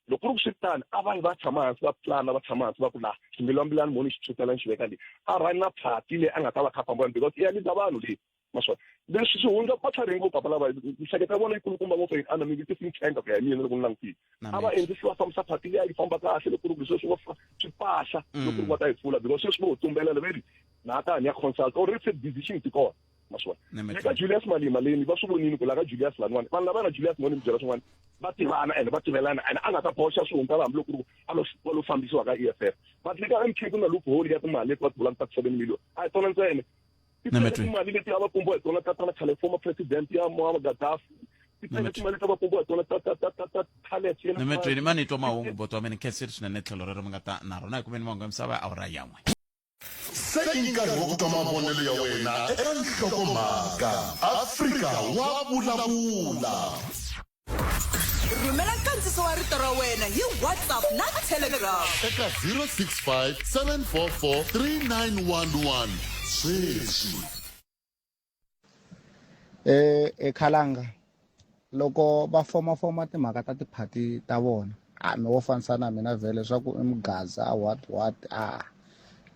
loko ku switani a va tshama hansi va plana va tshama hansi va ku la ximbilwambilani moni xi tshutela ni xi veka leyi a rani na phati leyi a nga ta va kha famba because i ya lida vanhu leyi maswona leswi swi hundza matlhareni ngopfu papa lava mihleketa ya vona yi kulukumba ngopfu hi ana mi ti think tank ku ya mina loko ni langutile a va endlisi va fambisa phati leyi a yi famba kahle loko ku ri sweswi va swi pahla loko va ta yi pfula because sweswi vo tumbelela veri naka ni consult or it's a decision to call maswa ka Julius Malema le ni ba swibonini ku la ka Julius Lanwane vanhu lava na Julius ngoni byela swin'wana va tivana and va tivelana and a nga ta boxa swihunga va hambi loko lo fambisiwa ka EFF but le ka MK ku na loophole ya timali leti va ti vulaka 7 million a hi tona ntsena timali leti a va pumbiwa hi tona ta khale former president ya Muammar Gaddafi timali ta va pumbiwa hi tona ta khale Nemetweni mani twa mahungu boto wa meni kenseri swinene tlhelo rero mi nga ta na rona hi kumeni mahungu ya misava a wu ra yan'we se i nkarhi wa ku twa mavonelo ya wena eka nhlokomhaka Afrika wa vulavula. Rhumela nkandziso wa rito ra wena hi WhatsApp na Telegram eka 065 744 3911 sweswi. Khalanga loko va foma timhaka ta tiphati ta vona mi wo fanisa na mina vhele leswaku i mugaza what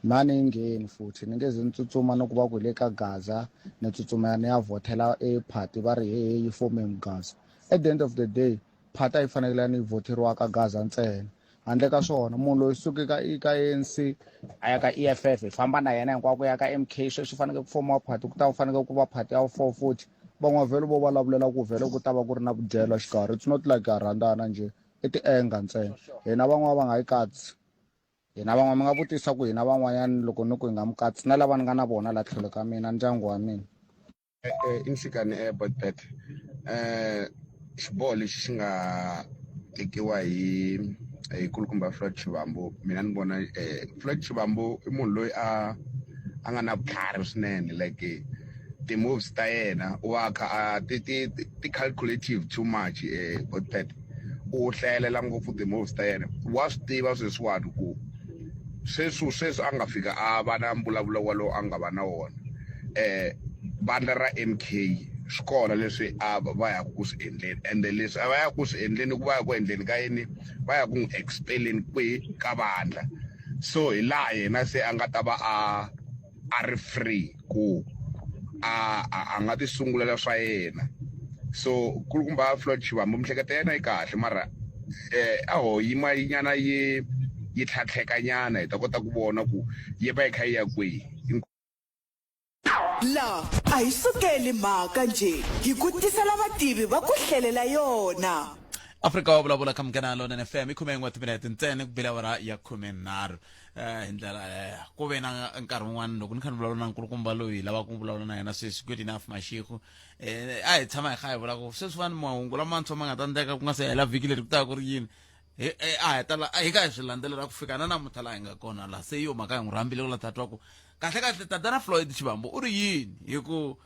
mani ngheni futhi ni nge ze ni tsutsuma no ku va ku le ka Gaza ni tsutsuma ni ya votela ephati va ri yi fome mugaza. At the end of the day phati yi fanele ni voteriwa ka Gaza ntsena handle ka swona munhu loyi suke ka ANC a ya ka EFF famba na yena hinkwako ya ka MK sweswi fanele ku foma phati ku ta fanele ku va phati ya 440 van'wa vhele vo vulavulela ku vhele ku ta va ku ri na vudyelo xikarhi it's not like a rhandana nje i ti-enga ntsena hina van'wana va nga yi katsi hina van'wana mi nga vutisa ku hina van'wanyana loko ni ku hi nga mi katsi na lava ni nga na vona la tlhelo ka mina ndyangu wa mina inhlikani but xiboho lexi xi nga tekiwa hi kulukumba Floyd Shivambu mina ni vona Floyd Shivambu i munhu loyi a nga na vutlhari swinene like ti-moves ta yena wa kha ti calculative too much but u hlayelela ngopfu ti-moves ta yena wa swi tiva sweswiwani ku sweswi a nga fika a va na mbulavulo walowo a nga va na wona bandla ra MK swi kona leswi a va ya ku swi endleni ende leswi a va ya ku swi endleni ku va ya ku endleni ka yini va ya ku n'wi expeleni kwihi ka bandla so hi laha yena se a nga ta va a ri free ku a nga ti sungulela swa yena so kulukumba Floyd Shivambu mihleketo yena yi kahle mara yima nyana yi tlhatlhekanyana hi ta kota ku vona ku yi va yi kha yi ya kwihi. la a hi sukeli mhaka nje hi ku tisela vativi va ku hlelela yona. Afrika wa vulavula ka Munghana Lonene FM i 11 timinete ntsena ku bela awara ya 13 hi ndlela ku ve na nkarhi wun'wana loko ni kha ni vulavula na nkulukumba loyi hi lava ku vulavula na yena sweswi good enough Mashego a hi tshama hi kha hi vula ku sweswi fani mahungu lamantshwa ma nga ta endleka ku nga se hela vhiki leri ku ta ku ri yini hi ka hi swi landzelela ku fika na namuntlha laha hi nga kona laha se yo mhaka hi n'wi rhambile ku la tatwa ku kahle tatana Floyd Shivambu u ri yini hi ku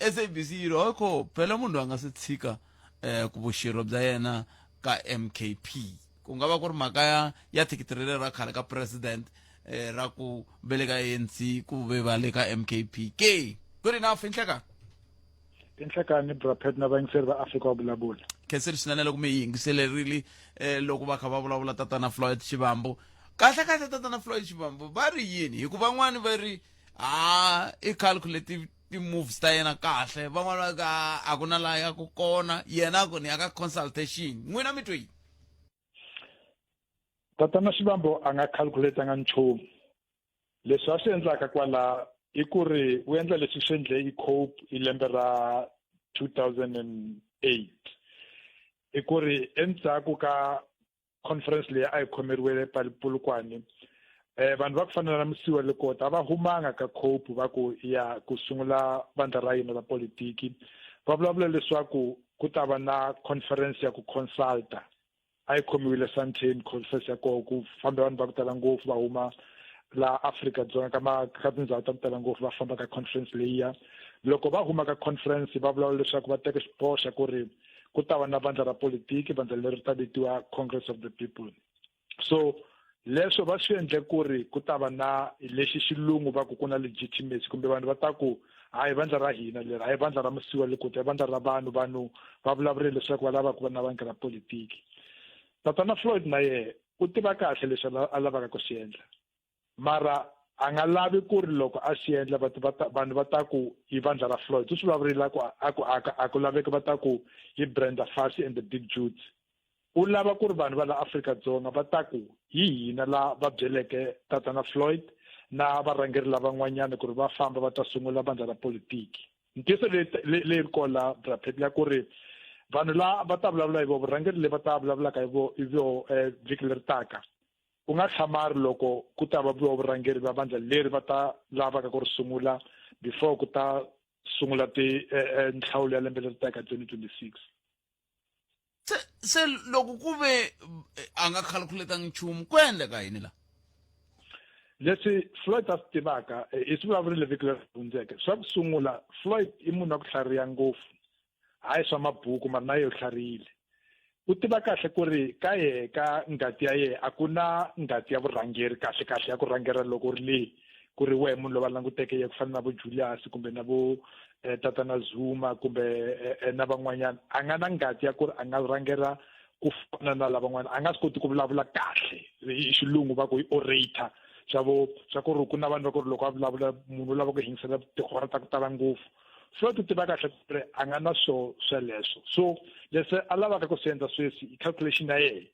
SABC yi ri hoko phela munhu a nga se tshika ku vuxirho bya yena ka MKP ku nga va ku ri mhaka ya thikithi ra khale ka president ra ku veleka ANC ku ve va le ka MKP ke good enough inhlekani brapet na vayingiseri va Afrika wa vulavula khenseri swinene loko mi yingiselerile loko va kha va vulavula tatana Floyd Shivambu kahle tatana Floyd Shivambu va ri yini hikuva van'wani va ri i calculative ti-moves ta yena kahle van'wana va a ku na laha ya ku kona yena ku ni ya ka consultation n'wina mi twi tatana Shivambu a nga calculate nga nchumu leswi a swi endlaka kwala i ku ri u endla leswi swi endle i COPE hi lembe ra 2008 i ku ri endzhaku ka conference leyi a yi khomeriwile Polokwane vanhu va ku fana na Msiwa Lekota va humanga ka COPE va ku ya ku sungula vandla ra yina ra politiki va vulavula leswaku ku ta va na conference ya ku consulta a yi khomiwile Sandton conference ya koho ku famba vanhu va ku tala ngopfu va huma la Afrika-Dzonga ka tindhawu ta ku tala ngopfu va famba ka conference leyiya loko va huma ka conference va vulavula leswaku va teka xiboho xa ku ri ku ta va na vandla ra politiki vandla leri ta vitiwa Congress of the People so leswo va swi endle ku ri ku ta va na lexi xilungu va ku na legitimacy kumbe vanhu va ta ku hayi vandla ra hina leri hayi vandla ra Msiwa Lekota vandla ra vanhu va vulavurile leswaku va lava ku va na vandla ra politiki tatana Floyd na ye u tiva kahle leswi a lavaka ku swi endla mara a nga lavi ku ri loko a swi endla vanhu va ta ku hi vandla ra Floyd swi vulavurile a ku laveki va ta ku hi Brenda Fassie and the Big Dudes u lava ku ri vanhu va la Afrika-Dzonga va ta ku hi hina la va byeleke tatana Floyd na varhangeri lavan'wanyana ku ri va famba va ta sungula vandla ra politiki ntiyiso leyi ri kola Braphet ya ku ri vanhu la va ta vulavula hi vo vurhangeri leyi va ta vulavulaka hi vo vhiki leri taka ku nga hlamari loko ku ta va vurhangeri va vandla leri va ta lavaka ku ri sungula before ku ta sungula nhlawulo ya lembe leri taka 2026 se loko ku ve a nga calculatangi nchumu ku endleka yini la leswi Floyd a swi tivaka i swi vulavurile vhiki leri hundzeke swa ku sungula Floyd i munhu wa ku tlhariha ngopfu hayi swa mabuku mara na yehe u tlharihile u tiva kahle ku ri ka yehe ka ngati ya yehe a ku na ngati ya vurhangeri kahle kahle ya ku rhangera loko ri leyi ku ri wehe munhu loyi va languteke ye ku fana na vo Julius kumbe na vo tatana Zuma kumbe na van'wanyana a nga na ngati ya ku ri a nga rhangera ku fana na lavan'wana a nga swi koti ku vulavula kahle hi xilungu va ku i orator swa ku ri ku na vanhu va ku ri loko a vulavula munhu u lava ku hingisela tihora ta ku tala ngopfu so ti tiva kahle ku ri a nga na sweleswo so leswi a lavaka ku swi endla sweswi i calculation ya yena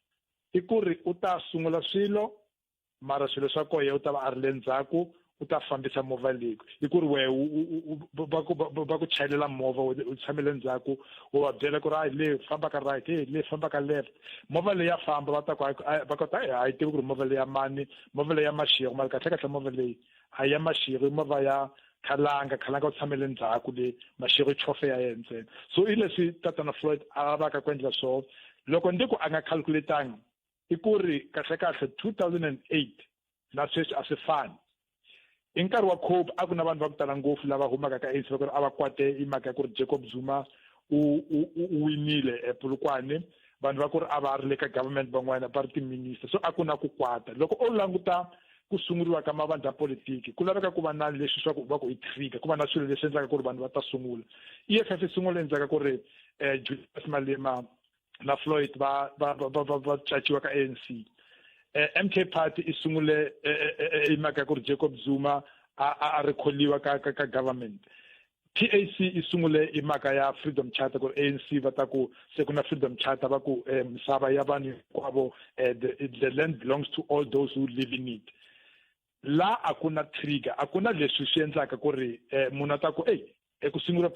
i ku ri u ta sungula swilo mara swilo swa kohe u ta va a ri le ndzhaku u ta fambisa movha leyi i ku ri wehe va ku chayelela movha u tshamele ndzhaku u va byela ku ri hayi le famba ka right le famba ka left movha leyi ya famba va ta ku va kota a yi tivi ku ri movha leyi ya mani movha leyi ya Mashego mara kahle kahle movha leyi a ya Mashego i movha ya Khalanga u tshamele ndzhaku le Mashego i chofe ya yena ntsena so i leswi tatana Floyd a lavaka ku endla swona loko ndi ku a nga calculatangi i ku ri kahle kahle 2008 na sweswi a swi fani i nkarhi wa Cope a ku na vanhu va ku tala ngopfu lava humaka ka ANC va ku ri a va kwate i mhaka ya ku ri Jacob Zuma u winile ePolokwane vanhu va ku ri a va ri le ka government van'wana va ri timinister so a ku na ku kwata loko o languta ku sunguriwa ka mavandla politiki ku laveka ku va na leswi swa ku va ku i trigger ku va na swilo leswi endlaka ku ri vanhu va ta sungula EFF sungula endzhaku ku ri Julius Malema na Floyd va caciwa ka ANC MK Party i sungule i mhaka ku ri Jacob Zuma a rekholiwa ka government PAC i sungule i mhaka ya Freedom Charter ku ri ANC va ta ku se ku na Freedom Charter va ku misava ya vanhu hinkwavo the land belongs to all those who live in it la a ku na trigger a ku na leswi swi endlaka ku ri munhu a ta ku ku sungula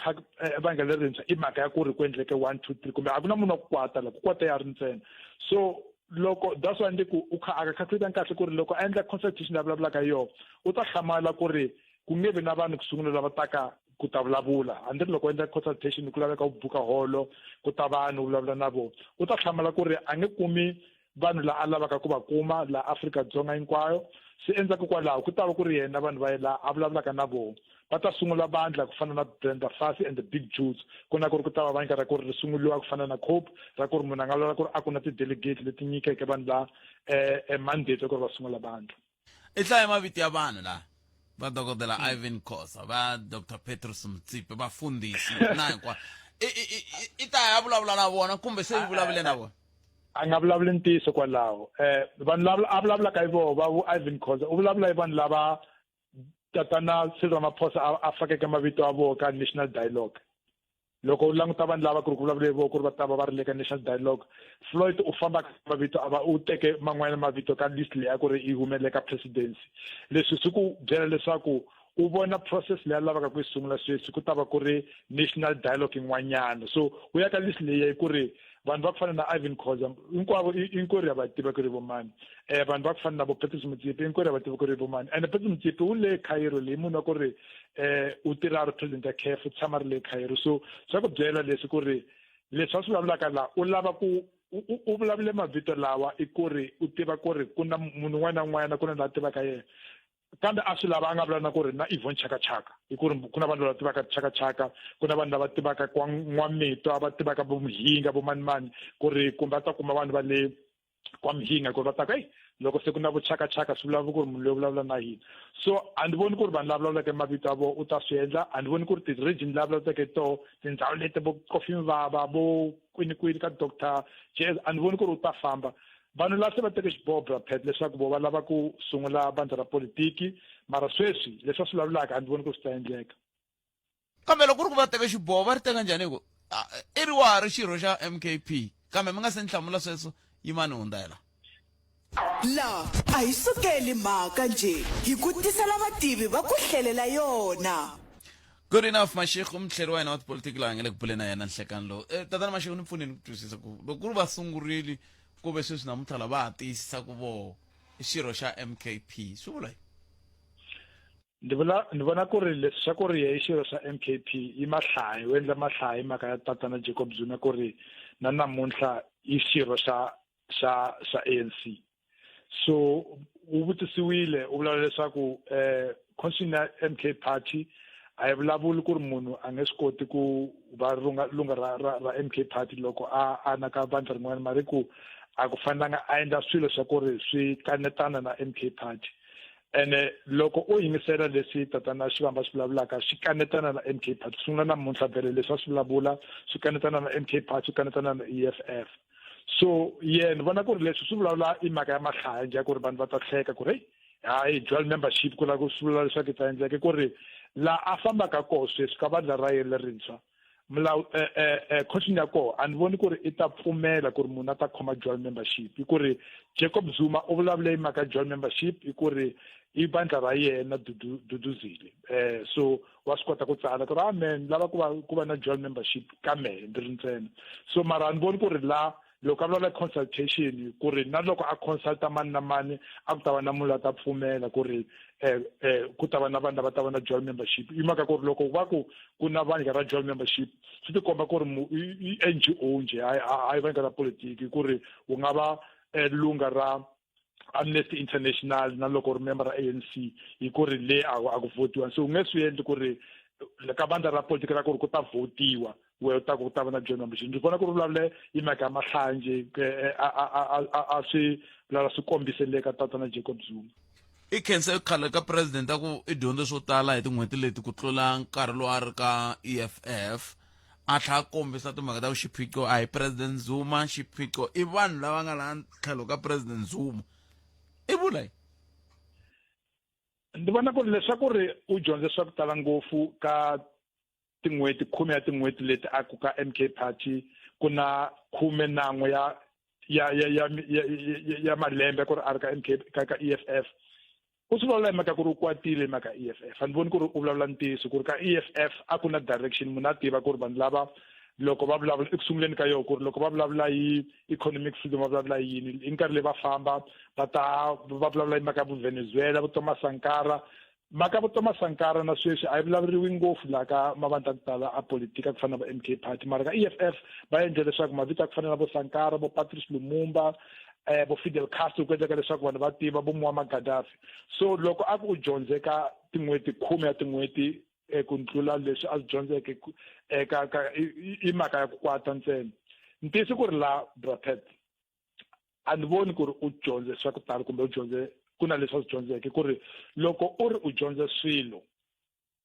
vanga lerintshwa i mhaka ya ku ri ku endleke 1 2 3 kumbe a ku na munhu wa ku kwata la ku kwata ya ri ntsena so loko that's why ndi ku u kha aka calculate kahle ku ri loko a endla constitution ya vulavulaka yona u ta hlamala ku ri ku nge vi na vanhu ku sungula lava taka ku ta vulavula handle loko endla consultation ku laveka u buka holo ku ta vanhu vulavula na vona u ta hlamala ku ri a nge kumi vanhu la a lavaka ku va kuma la Afrika-Dzonga hinkwayo swi endzaka kwalaho ku ta va ku ri yena vanhu va yela a vulavulaka na vona va ta sungula vandla ku fana na Brenda Fassie and the Big Jews ku na ku ri ku ta va vanhu ra ku ri sunguliwa ku fana na Cope ra ku ri munhu a nga lava ku ri a ku na ti-delegate leti nyikeke vanhu la mandate ku ri va sungula vandla i hlaya mavito ya vanhu la va dokodela Ivan Khoza va Dr. Petrus Mtsipe vafundhisi na hinkwa i ta ya vulavula na vona kumbe se vulavule na vona a nga vulavuli ntiyiso kwalaho vanhu lava a vulavulaka hi vona va Ivan Khoza u vulavula hi vanhu lava tatana Cyril Ramaphosa a fakeke mavito ya vona ka National Dialogue loko u languta vanhu lava ku ri ku vulavula hi vona ku ri va ta va ri le ka National Dialogue Floyd u famba ka mavito a va u teke man'wana mavito ka list leyi a ku ri i humele ka presidency leswi swi ku byela leswaku u vona process leyi a lavaka ku yi sungula sweswi ku ta va ku ri National Dialogue yin'wanyana so u ya ka list leyi ku ri vanhu va ku fana na Ivan Khoza hinkwavo inkwerhu ya va tiva ku ri vo mani vanhu va ku fana na vo Petrus Mtsipe inkwerhu ya va tiva ku ri vo mani and Petrus Mtsipe u le Cairo leyi munhu wa ku ri u tirha ri president ya CAF u tshama ri le Cairo so swa ku byela leswi ku ri leswi a swi vulavulaka la u lava ku u vulavule mavito lawa i ku ri u tiva ku ri ku na munhu un'wana na un'wana ku na la tivaka yena kambe a swi lava a nga vulavula ku ri na Yvonne Chaka Chaka hi ku ri ku na vanhu lava tivaka Chaka Chaka ku na vanhu lava tivaka kwa N'wamito a va tivaka vo Muhinga vo manimani ku ri kumbe a ta kuma vanhu va le kwa Muhinga ku ri va ta ku loko se ku na vo Chaka Chaka swi vulavula ku ri munhu loyi vulavula na hina so a ndzi voni ku ri vanhu lava vulavulaka mavito ya vona u ta swi endla a ndzi voni ku ri ti-region lava vulavulaka hi toho tindhawu leti vo Kofi Mvaba vo kwini ka Dr. Jazz a ndzi voni ku ri u ta famba vanhu lava se va teke xiboho Braphet leswaku vo va lava ku sungula vandla ra politiki mara sweswi leswi va swi vulavulaka a ndzi voni ku ri swi ta endleka kambe loko ku ri ku va teka xiboho va ri teka njhani hi ku i ri wa ha ri xirho xa MKP kambe mi nga se ni hlamula sweswo yimani hundza yela la a hi sukeli mhaka nje hi ku tisela vativi va ku hlelela yona. Good enough Mashego umhleri wa hina wa tipolitiki laha ngele ku buleni na yena nhlekani lowu. Tatana Mashego ni pfuneni ku twisisa ku loko ku ri vasungurili ku ve sweswi namuntlha lava ha tiyisisa ku vo xirho xa MKP swi vula ni vona ku ri leswi xa ku ri hi xirho xa MKP i mahlayi u endla mahlayi mhaka ya tatana Jacob Zuma ku ri na namuntlha i xirho xa ANC. So u vutisiwile u vulavula leswaku constitution ya MK party a yi vulavuli ku ri munhu a nge swi koti ku va lunga ra MK party loko a na ka vandla rin'wana mari ku a ku fanelanga a endla swilo swa ku ri swi kanetana na MK party. ene loko u yingisela leswi tatana Xivamba swi vulavulaka swi kanetana na MK party sungula namuntlha vhele leswi a swi vulavula swi kanetana na MK party swi kanetana na EFF. So ni vona ku ri leswi swi vulavula i mhaka ya mahlaya njhe ku ri vanhu va ta hleka ku ri hayi dual membership ku lava ku swi vula leswaku ta endleke ku ri la a fambaka koho sweswi ka vandla ra yena lerintshwa milawu coaching ya koho a ni voni ku ri i ta pfumela ku ri munhu a ta khoma dual membership hi ku ri Jacob Zuma u vulavule hi mhaka dual membership hi ku ri i vandla ra yena Duduzile so wa swi kota ku tsala ku ri amen lava ku va na dual membership ka mehe ndzi ri ntsena so mara a ni voni ku ri la loko a vulavula consultation ku ri na loko a consulta mani na mani a ku ta va na munhu la ta pfumela ku ri ku ta va na vanhu lava ta va na dual membership i mhaka ku ri loko va ku na vanhu ra dual membership swi tikomba ku ri i NGO njhe hayi vanhu ra politiki ku ri u nga va lunga ra Amnesty International na loko ri member ra ANC hi ku ri le a ku votiwa so u nge swi endli ku ri ka vandla ra politiki ra ku ri ku ta votiwa we ta ku ta va na dual membership ndzi vona ku ri vulavule hi mhaka ya mahlanje a swi vulavula swi kombisele ka tatana Jacob Zuma. I khensa khale ka president ku i dyondze swo tala hi tin'hweti leti ku tlula nkarhi lowu a ri ka EFF a tlha kombisa timhaka ta xiphiqo a hi president Zuma xiphiqo i vanhu lava nga laha tlhelo ka president Zuma i vula ndzi vona ku ri leswaku ri u dyondze swa ku tala ngopfu ka tin'hweti 10 ya tin'hweti leti a ku ka MK party ku na 19 ya malembe ku ri a ri ka MK ka EFF u swi vulavula hi mhaka ku ri u kwatile hi mhaka EFF a ni voni ku ri u vulavula ntiyiso ku ri ka EFF a ku na direction munhu a tiva ku ri vanhu lava loko va vulavula eku sunguleni ka yona ku ri loko va vulavula hi economic freedom va vulavula yini hi nkarhi leyi va famba va vulavula hi mhaka ya Venezuela vo Thomas Sankara mhaka vo Thomas Sankara na sweswi a yi vulavuriwi ngopfu laha ka mavandla ku tala a politika ku fana na vo MK party mara ka EFF va endle leswaku mavito ya ku fana na vo Sankara vo Patrice Lumumba vo Fidel Castro ku endleka leswaku vanhu va tiva vo Muammar Gaddafi so loko a ku u dyondze ka tin'hweti 10 ya tin'hweti ku ndlula leswi a swi dyondzeke i mhaka ya ku kwata ntsena ntiyisi ku ri la Brapet a ni voni ku ri u dyondze swa ku tala kumbe u dyondze ku na leswi a swi dyondzeke ku ri loko u ri u dyondze swilo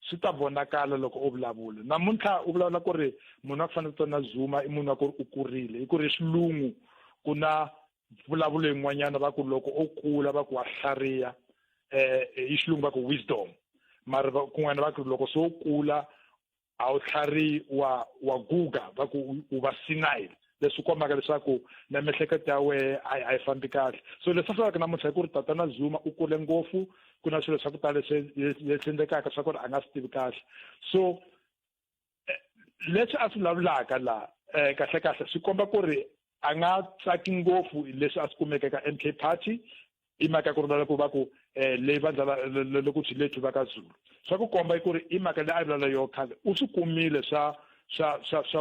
swi ta vonakala loko u vulavula namuntlha u vulavula ku ri munhu wa ku fana na Zuma i munhu wa ku ri u kurile hi ku ri xilungu ku na vulavulo yin'wanyana va ku loko u kula va ku wa hlariya hi xilungu va ku wisdom mara kun'wana va ku loko se u kula a wu tlhari wa guga va ku u va senile leswi kombaka leswaku na miehleketo ya wena a yi fambi kahle so leswi swi namuntlha hi ku ri tatana Zuma u kule ngopfu ku na swilo swa ku tala leswi endlekaka swa ku ri a nga swi tivi kahle so leswi a swi vulavulaka laha kahle kahle swi komba ku ri a nga tsaki ngopfu leswi a swi kumeke ka MK party i mhaka ku ri ku va ku leyi vandla loko swi lethu va ka Zulu swa ku komba ku ri i mhaka leyi a yi vulavula yo khale u swi kumile swa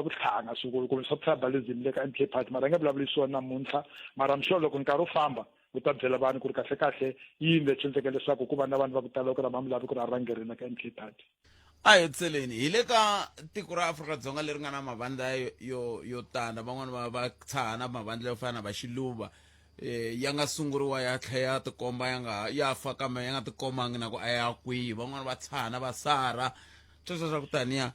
vutlhanga swikulu kumbe swa tribalism le ka MK party mara a nga vulavuli swona namuntlha mara I'm sure loko nkarhi u famba u ta byela vanhu ku ri kahle kahle yini leswi endleke leswaku ku va na vanhu va ku tala ku ri va mi lavi ku ri a rhangerina ka MK party a hi tseleni hi le ka tiko ra Afrika-Dzonga leri nga na mavandla yo tala van'wana va tshaha na mavandla yo fana na va Xiluva ya nga sunguriwa ya tlhela ya tikomba ya fa kambe ya nga tikomangi na ku a ya kwihi van'wana va tshana va sara sweswo swa ku taniya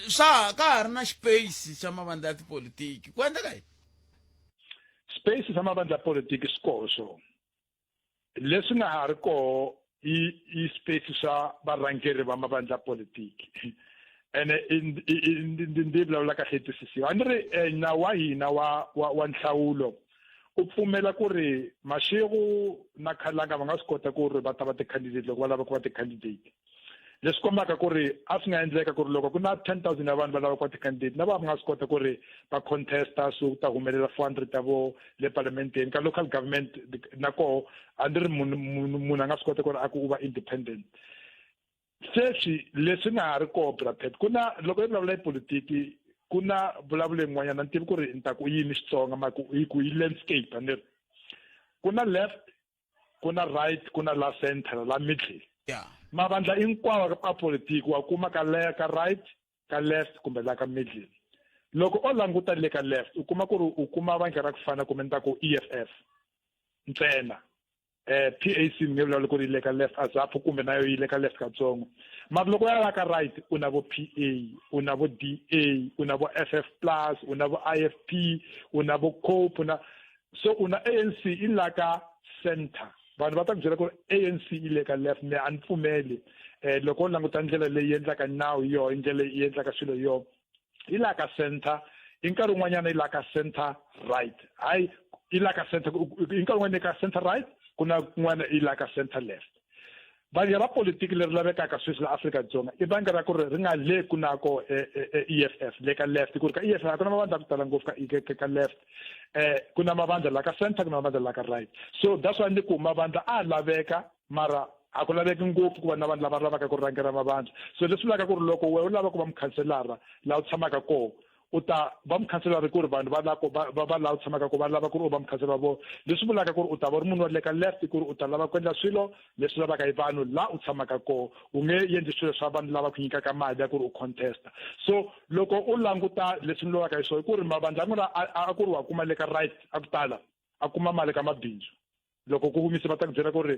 swa ka ha ri na space xa mavandla ya tipolitiki ku endleka yini space xa mavandla ya politiki swi koho swona leswi nga ha ri koho i space swa varhangeri va mavandla ya politiki ene ndi vulavula kahle twisisiwa a ni ri nawu wa hina wa nhlawulo u pfumela ku ri Mashego na Khalanga va nga swi kota ku ri va ta va ti-candidate loko va lava ku va ti-candidate leswi kombaka ku ri a swi nga endleka ku ri loko ku na 10,000 ya vanhu va lava ku va ti-candidate na va nga swi kota ku ri va contesta so ta humelela 400 ta vo le parlamenteni ka local government na koho a ni ri munhu a nga swi kota ku ri a ku va independent sweswi leswi nga ha ri koho Brapet ku na loko hi vulavula hi politiki ku na vulavulo yin'wanyana ni tivi ku ri ni ta ku yini Xitsonga ku yi landscape a ni ri ku na left ku na right ku na la center la middle mavandla hinkwawo ka politiki wa kuma ka right ka left kumbe la ka middle loko o languta le ka left u kuma ku ri u kuma vange ra ku fana kumbe ni ta ku EFF ntsena PAC mi nge vulavula ku ri le ka left AZAPU kumbe nayo yi le ka left katsongo mara loko ya la ka right u na vo PA u na vo DA u na vo FF plus u na vo IFP u na vo COPE so u na ANC i la ka center vanhu va ta ku byela ku ri ANC i le ka left me a ni pfumeli loko u languta ndlela leyi endlaka nawu hi yona ndlela leyi endlaka swilo hi yona i la ka center hi nkarhi wun'wanyana i la ka center right hayi i la ka center hi nkarhi wun'wanyana i ka center right ku na kun'wana i la ka center left vanhu va politiki leri lavekaka sweswi la Afrika-Dzonga i vange ra ku ri ri nga le ku nako EFF le ka left ku ri ka EFF a ku na mavandla ku tala ngopfu ka left ku na mavandla la ka center ku na mavandla la ka right so that's why ni ku mavandla a laveka mara a ku laveki ngopfu ku va na vanhu lava lavaka ku rhangela mavandla so leswi vulaka ku ri loko wehe u lava ku va mukhanselara laha u tshamaka kona u ta va mukhanselara ku ri vanhu va laha u tshamaka kona va lava ku ri u va mukhanselara vo leswi vulaka ku ri u ta va ri munhu wa le ka left ku ri u ta lava ku endla swilo leswi lavaka hi vanhu laha u tshamaka kona u nge endli swilo swa vanhu lava ku nyikaka mali ya ku ri u contesta so loko u languta leswi ni lovaka hi swona ku ri mavandla ya n'wina a ku ri wa kuma le ka right a ku tala a kuma mali ka mabindzu loko ku humisa va ta ku byela ku ri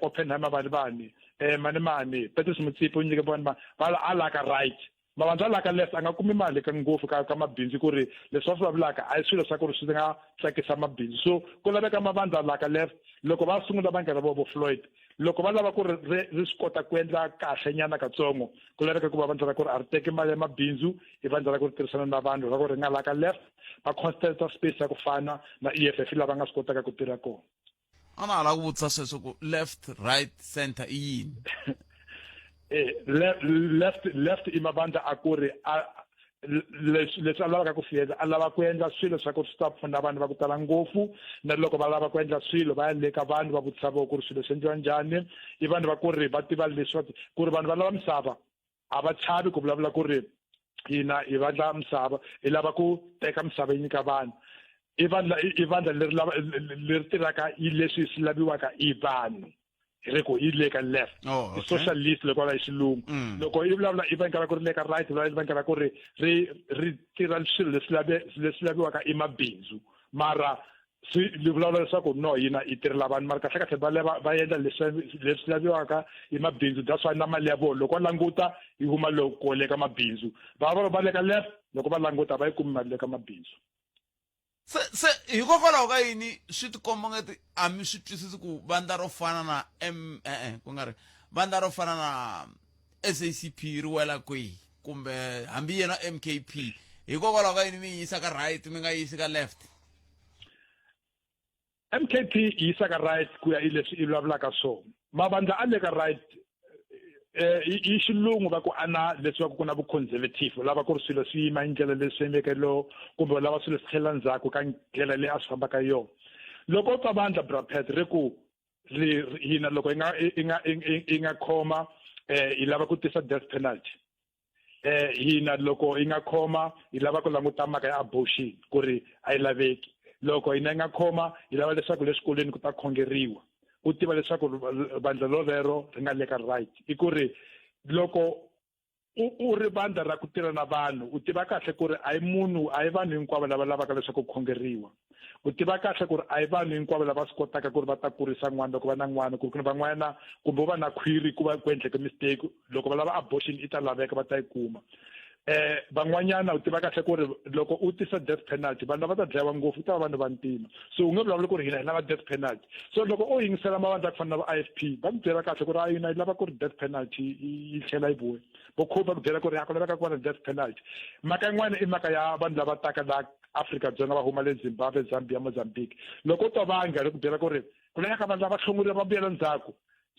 Oppenheimer vanhu mani Petrus Mutsipe u nyike vanhu va la ka right mavandla la ka left a nga kumi mali ka ngopfu ka mabindzu ku ri leswi va swi vulavulaka a hi swilo swa ku ri swi nga tsakisa mabindzu so ku laveka mavandla la ka left loko va sungula va nghena vo Floyd loko va lava ku ri ri swi kota ku endla kahle nyana katsongo ku laveka ku va vandla ra ku ri a ri teki mali ya mabindzu i vandla ra ku ri tirhisana na vanhu va ku ri nga la ka left va constanta space ya ku fana na EFF lava nga swi kotaka ku tirha kona a na hala ku vutisa sweswo ku left right center i yini left i mavandla a ku ri leswi a lavaka ku fiendla a lava ku endla swilo swa ku ri swi ta pfuna vanhu va ku tala ngopfu na loko va lava ku endla swilo va ya le ka vanhu va vutisa vo ku ri swilo swi endliwa njhani i vanhu va ku ri va tiva leswi ku ri vanhu va lava misava a va chavi ku vulavula ku ri hina hi vandla misava hi lava ku teka misava yi nyika vanhu i vandla leri tirhaka hi leswi swi laviwaka hi vanhu hi ku yi le ka left socialist loko va hi xilungu loko yi vulavula i vankela ku ri le ka right i vankela ku ri ri tirha swilo leswi laviwaka i mabindzu mara swi vulavula leswaku no hina i tirhela vanhu mara kahle va endla leswi laviwaka i mabindzu that's why na mali ya vona loko va languta yi huma loko le ka mabindzu va le ka left loko va languta va yi kumi mali le ka mabindzu se hikokwalaho ka yini swi tikomba ngati a mi swi twisisi ku vandla ro fana na ku nga ri vandla ro fana na SACP ri wela kwihi kumbe hambi yena MKP hikokwalaho ka yini mi yisa ka right mi nga yisi ka left MKP yi yisa ka right ku ya hi leswi i vulavulaka swona mavandla a le ka right i xilungu va ku ana leswi va ku na vu-conservative lava ku ri swilo swi yima ndlela leswi endlekelo kumbe lava swilo swi tlhela ndzhaku ka ndlela leyi a swi fambaka yona loko u twa vandla Brapet ri ku hina loko i nga khoma hi lava ku tisa death penalty hina loko i nga khoma hi lava ku languta mhaka ya abortion ku ri a yi laveki loko hina i nga khoma hi lava leswaku le swikolweni ku ta khongeriwa u tiva leswaku vandla rolero ri nga le ka right i ku ri loko u ri vandla ra ku tirha na vanhu u tiva kahle ku ri a hi vanhu hinkwavo lava lavaka leswaku ku khongeriwa u tiva kahle ku ri a hi vanhu hinkwavo lava swi kotaka ku ri va ta kurisa n'wana loko va na n'wana ku ri ku ni van'wana kumbe va na khwiri ku va ku endleke mistake loko va lava abortion i ta laveka va ta yi kuma van'wanyana u tiva kahle ku ri loko u tisa death penalty vanhu lava ta dlayiwa ngopfu ku ta va vanhu vantima so u nge vulavuli ku ri hina hi lava death penalty so loko o yingisela mavandla ku fana na va IFP va ku byela kahle ku ri a hina hi lava ku ri death penalty yi tlhela yi vuya vo COPE va ku byela ku ri a ku laveka ku va na death penalty mhaka yin'wana i mhaka ya vanhu lava taka la Afrika-Dzonga va huma le Zimbabwe, Zambia, Mozambique loko to vanga ri ku byela ku ri ku laveka vanhu lava hlongorira va vuyela ndzhaku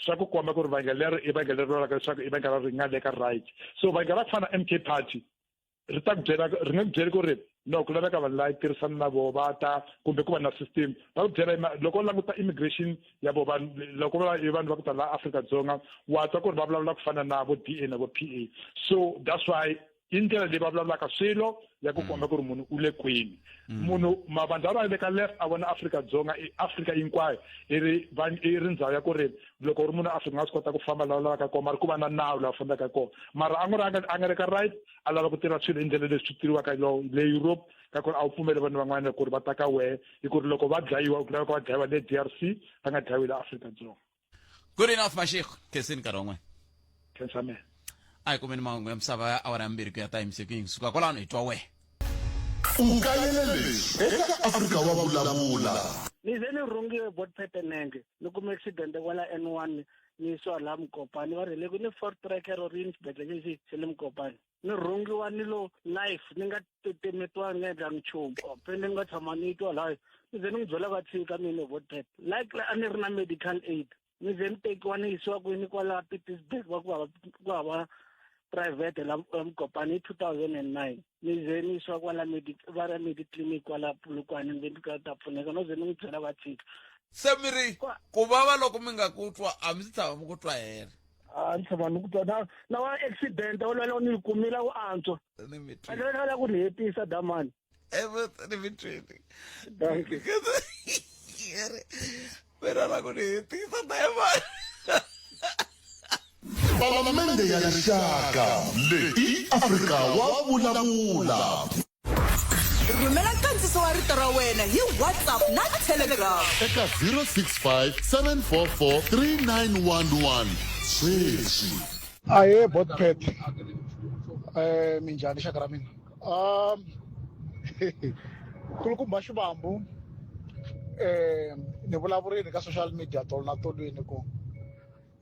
swa ku komba ku ri vanga leri i vanga leri rolaka leswaku i vanga ri nga le ka right so vanga va fana MK party ri ta ku byela ri nga ku byeli ku ri no ku laveka vanhu lava tirhisana na vo va ta kumbe ku va na system va ku byela loko u languta immigration ya vo loko va i vanhu va ku tala Afrika-Dzonga wa twa ku ri va vulavula ku fana na vo DA na vo PA so that's why i ndlela leyi va vulavulaka swilo ya ku komba ku ri munhu u le kwini munhu mavandla va le ka left a vona Afrika-Dzonga Afrika hinkwayo i ri ndhawu ya ku ri loko ri munhu Afrika nga swi kota ku famba laha lavaka kona mara ku va na nawu laha fambaka kona mara a nga ri ka right a lava ku tirha swilo hi ndlela leswi tiriwaka le Europe ka ku ri a wu pfumeli vanhu van'wana ku ri va ta ka wehe hi ku ri loko va dlayiwa ku laveka va dlayiwa le DRC va nga dlayiwi la Afrika-Dzonga. Good enough Mashego kesini karongwe khensa ai kumeni mahungu ya misava ya awara mbirhi ku ya ta emisekeni suka kwalano hi twa wehe ukayelele eka Afrika wa vulavula ni ze ni rhungiwe botpete nenge ni kuma accident kwala N1 ni swa la Mkopane va rele ku ni fourth tracker or in xibedhlele xe le Mkopane ni rhungiwa ni lo life ni nga temetwa ngedla nchumu pende nga tshama ni twa la ni ze ni byela va tshika mina botpete like a ni ri na medical aid ni ze ni tekiwa ni yisiwa kwini kwala Pietersburg va ku hava private la Mkopane 2009 ni ze ni yisiwa kwala mediclinic kwala Polokwane ni ka ta pfuneka no ze ni byela va tshika semiri ku vava loko mi nga ku twa a mi tshama mi ku twa hela ni tshama ni ku twa na wa accident olwelo ni kumila u antswa a lela ku ni hetisa damani ni mi twini thank you pero la ku ni hetisa damani Palamende ya rixaka leyi Afrika wa vulavula rhumela nkandziso wa rito ra wena hi WhatsApp na Telegram eka 065 744 3911 sweswi Aye botpet minjhani xaka ra mina kulukumba Xivambu ni vulavurini ka social media tolo na tolweni ku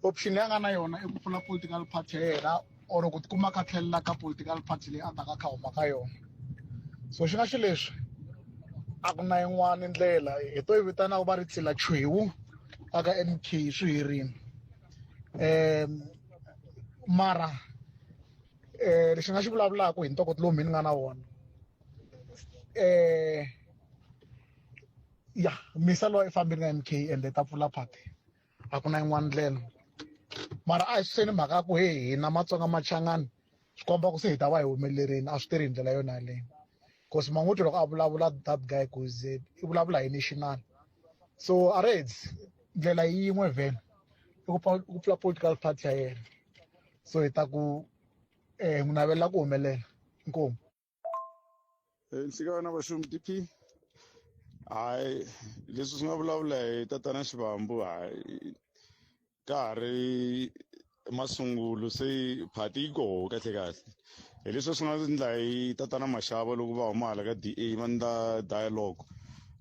option ya nga na yona i ku pfula political party ya yena or ku tikuma ka tlhelela ka political party leyi a taka kha huma ka yona so xi nga xi leswi a ku na yin'wana ndlela hi to yi vitanaka va ri tshila chwewu aka MK swi herini mara lexi nga xi vulavulaka hi ntokoto lowu mina nga na wona ya misa loyi i fambile na MK ende ta pfula party a ku na yin'wana ndlela mara a hi swiseni mhaka ya ku hina Matsonga Machangani swi komba ku se hi ta va hi humelerini a swi tirhi hi ndlela yona yaleyo because Manguti loko a vulavula that guy kuze i vulavula hi national so areds ndlela yin'we vhele i ku pfula political party ya yena so hi ta ku n'wi navelela ku humelela inkomu nhlika wena Vaxumi DP hayi leswi swi nga vulavula hi tatana Xivambu hayi ka ha ri masungulo se phati yi koho kahle kahle hi leswi swi nga endla hi tatana Mashava loko va huma hala ka DA va ndla dialogue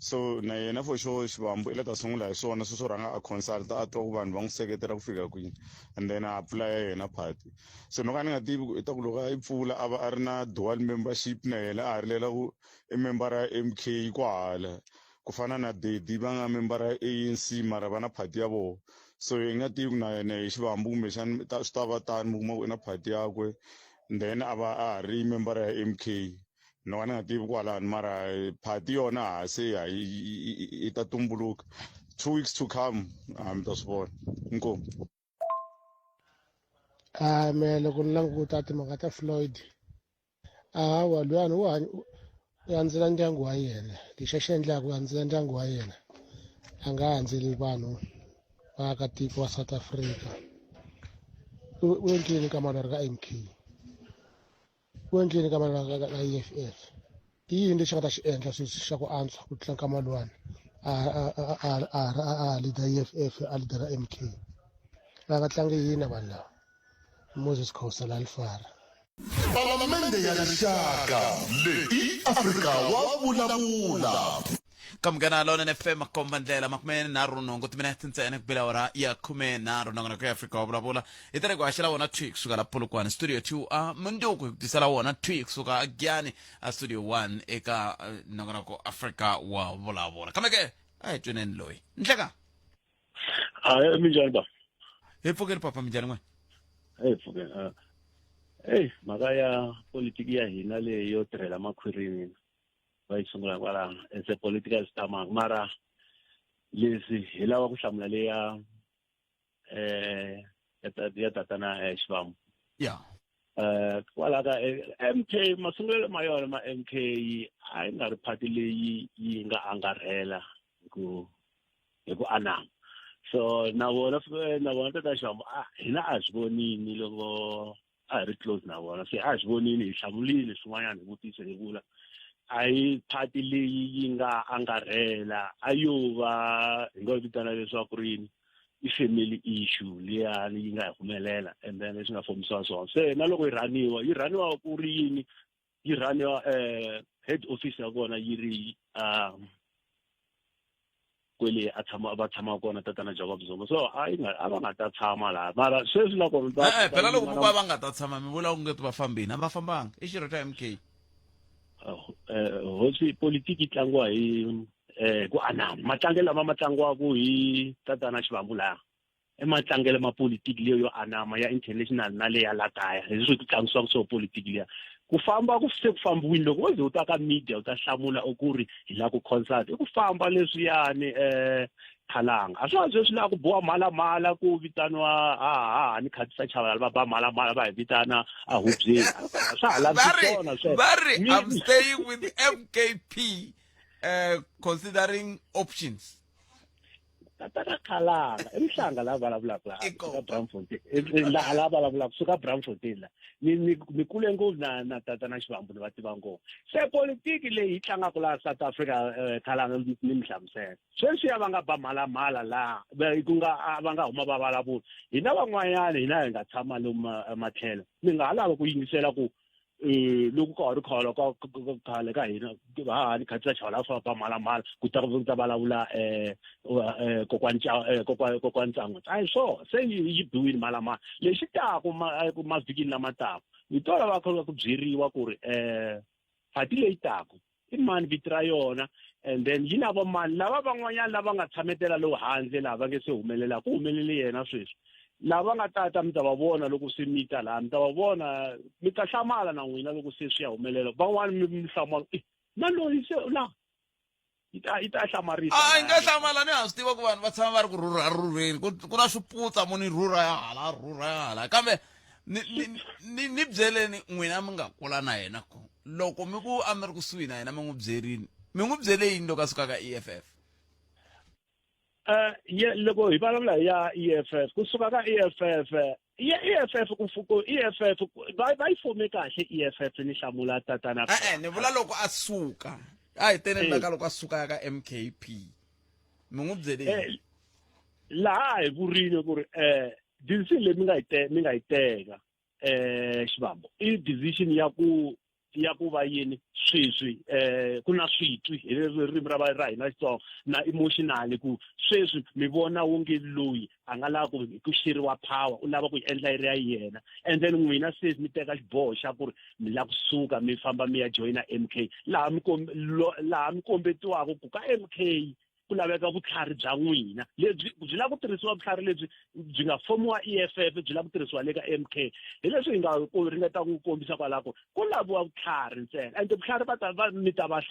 so na yena for sure Xivambu i la ta sungula hi swona swo rhanga a consult a twa ku vanhu va n'wi seketela ku fika kwini and then a apply yena party so no ka ni nga tivi i ta ku loko a yi pfula a va a ri na dual membership na yena a ha rilela ku i member ya MK kwahala ku fana na Dedi va nga member ya ANC mara va na party ya vona so hi nga tivi na yena hi Xivambu kumbexani swi ta va tani mi kuma ku i na party yakwe then a va a ha ri member ya MK no ni nga tivi kwalani mara party yona ha se i ta tumbuluka 2 weeks to come mi ta swi vona inkomu me loko ni languta timhaka ta Floyd hawa luyani u yandzela ndyangu wa yena lexi a xi endlaka u yandzela ndyangu wa yena a nga handzeli vanhu vaakatiko wa South Africa u endleni ka malwari ka MK u endleni ka malwari ka EFF i yini lexi nga ta xi endla sweswi xa ku antswa ku tlula Kamalwani a leader EFF a leader MK va nga tlangi yini vanhu lava Moses Khosala Alfara Palamende ya rixaka leyi Afrika wa vulavula kamgana lona FM kombandlela makumene naru nongo timinete ntsena kubila ora ya kume naru nongo na Africa wabula itere kwa shila wona tweak suka la Polokwane studio 2 munduku disala wona tweak suka agyani studio 1 eka nongo na Africa wabula kameke ay tunen loy nhleka minjani ba epfukeni papa minjani mwe epfukeni mhaka ya politiki ya hina leyi yo tirhela makhwirini va yi sungula kwala as a political stomach mara leswi hi lava ku hlamula leya ya tatana Xivambu kwala ka MK masungulelo ma yona ma MK a yi nga ri phati leyi yi nga angarhela hi ku anama so na vona tata Xivambu hina a swi vonini loko a ri close na vona se a swi vonini hi hlamulile swin'wanyana hi vutise hi vula a hi phati leyi yi nga angarhela a yo va hi nga vitana leswaku rini i family issue liyani yi nga hi humelela and then leswi nga fambisiwa swona se na loko yi rhaniwa ku ri yini yi rhaniwa head office ya kona yi ri kwele va tshama kona tatana Jacob Zuma so a va nga ta tshama laha mara sweswi na kona phela loko va nga ta tshama mi vula ungeti va fambini a va fambanga i xirho xa MK hosi politiki tlangiwa hi ku anama matlangelo lama ma tlangiwaku hi tatana Xivambu laha i matlangelo ma politiki leyo yo anama ya international na leya la kaya hi leswi ku tlangisiwaka so politiki leya ku famba ku se ku fambiwini loko wo ze u ta ka media u ta hlamula ku ri hi la ku concert i ku famba leswiyani Khalanga a swa sweswi la ku boha mhalamhala ku vitaniwa ni khatisa chavala va mhalamhala va hi vitana a hubyeni swa ha lavi swona Barry, I'm staying with MKP considering options tatana Khalanga emhlanga la vulavulaka eka Braamfontein la vulavulaka suka Braamfontein la ni kule ngopfu na tatana Xivambu ni va tiva ngopfu se politiki leyi yi tlangaka laha South Africa Khalanga ni mi hlamusela sweswi va nga ba mhalamhala laha ku nga va nga huma va vulavula hina van'wanyana hina hi nga tshama lomu matlhelo mi nga ha lava ku yingisela ku loko ka ha ri khale ka hina ni khatisa chavala fa ba mhalamhala ku ta vulavula kokwani Ntsangu a hi swona se yi biwile mhalamhala lexi taku mavikini lama taku hi tola va kha ku byeriwa ku ri phati leyi taku i mani viti ra yona and then yi na va mani lava van'wanyana lava nga tshametela lowu handle laha va nge se humelela ku humelele yena sweswi lava nga tata mi ta va vona loko se mi ta laha mi ta va vona mi ta hlamala na n'wina loko se swi ya humelela van'wani mi hlamala na loyi se la yi ta hlamarisa a nga hlamala ni ha swi tiva ku vanhu va tshama va ri ku rhurheni ku na swiputsa mo ni rhurha ya hala kambe ni byeleni n'wina mi nga kula na yena ku loko mi ku a mi ri kusuhi na yena mi n'wi byerini mi n'wi byele yini loko a suka ka EFF loko hi vulavula ya EFF kusuka ka EFF va yi fome kahle EFF ni hlamula tatana ni vula loko a suka a hi teneni ka loko a suka ka MKP mi n'wi byele laha hi vurile ku ri decision leyi mi nga yi teka Xivambu i decision ya ku va yini sweswi ku na switwi hi ririmi ra hina Xitsonga na emotional ku sweswi mi vona wonge loyi a nga lava ku xiriwa power u lava ku yi endla yi ri ya yena and then n'wina sweswi mi teka xiboho xa ku ri mi lava kusuka mi famba mi ya joyina MK laha mi kombetiwaka ku ka MK ku laveka vutlhari bya n'wina lebyi byi lava ku tirhisiwa vutlhari lebyi byi nga fomiwa EFF byi lava ku tirhisiwa le ka MK hi leswi hi nga ringeta ku kombisa kwalako ku laviwa vutlhari ntsena and vutlhari mi ta va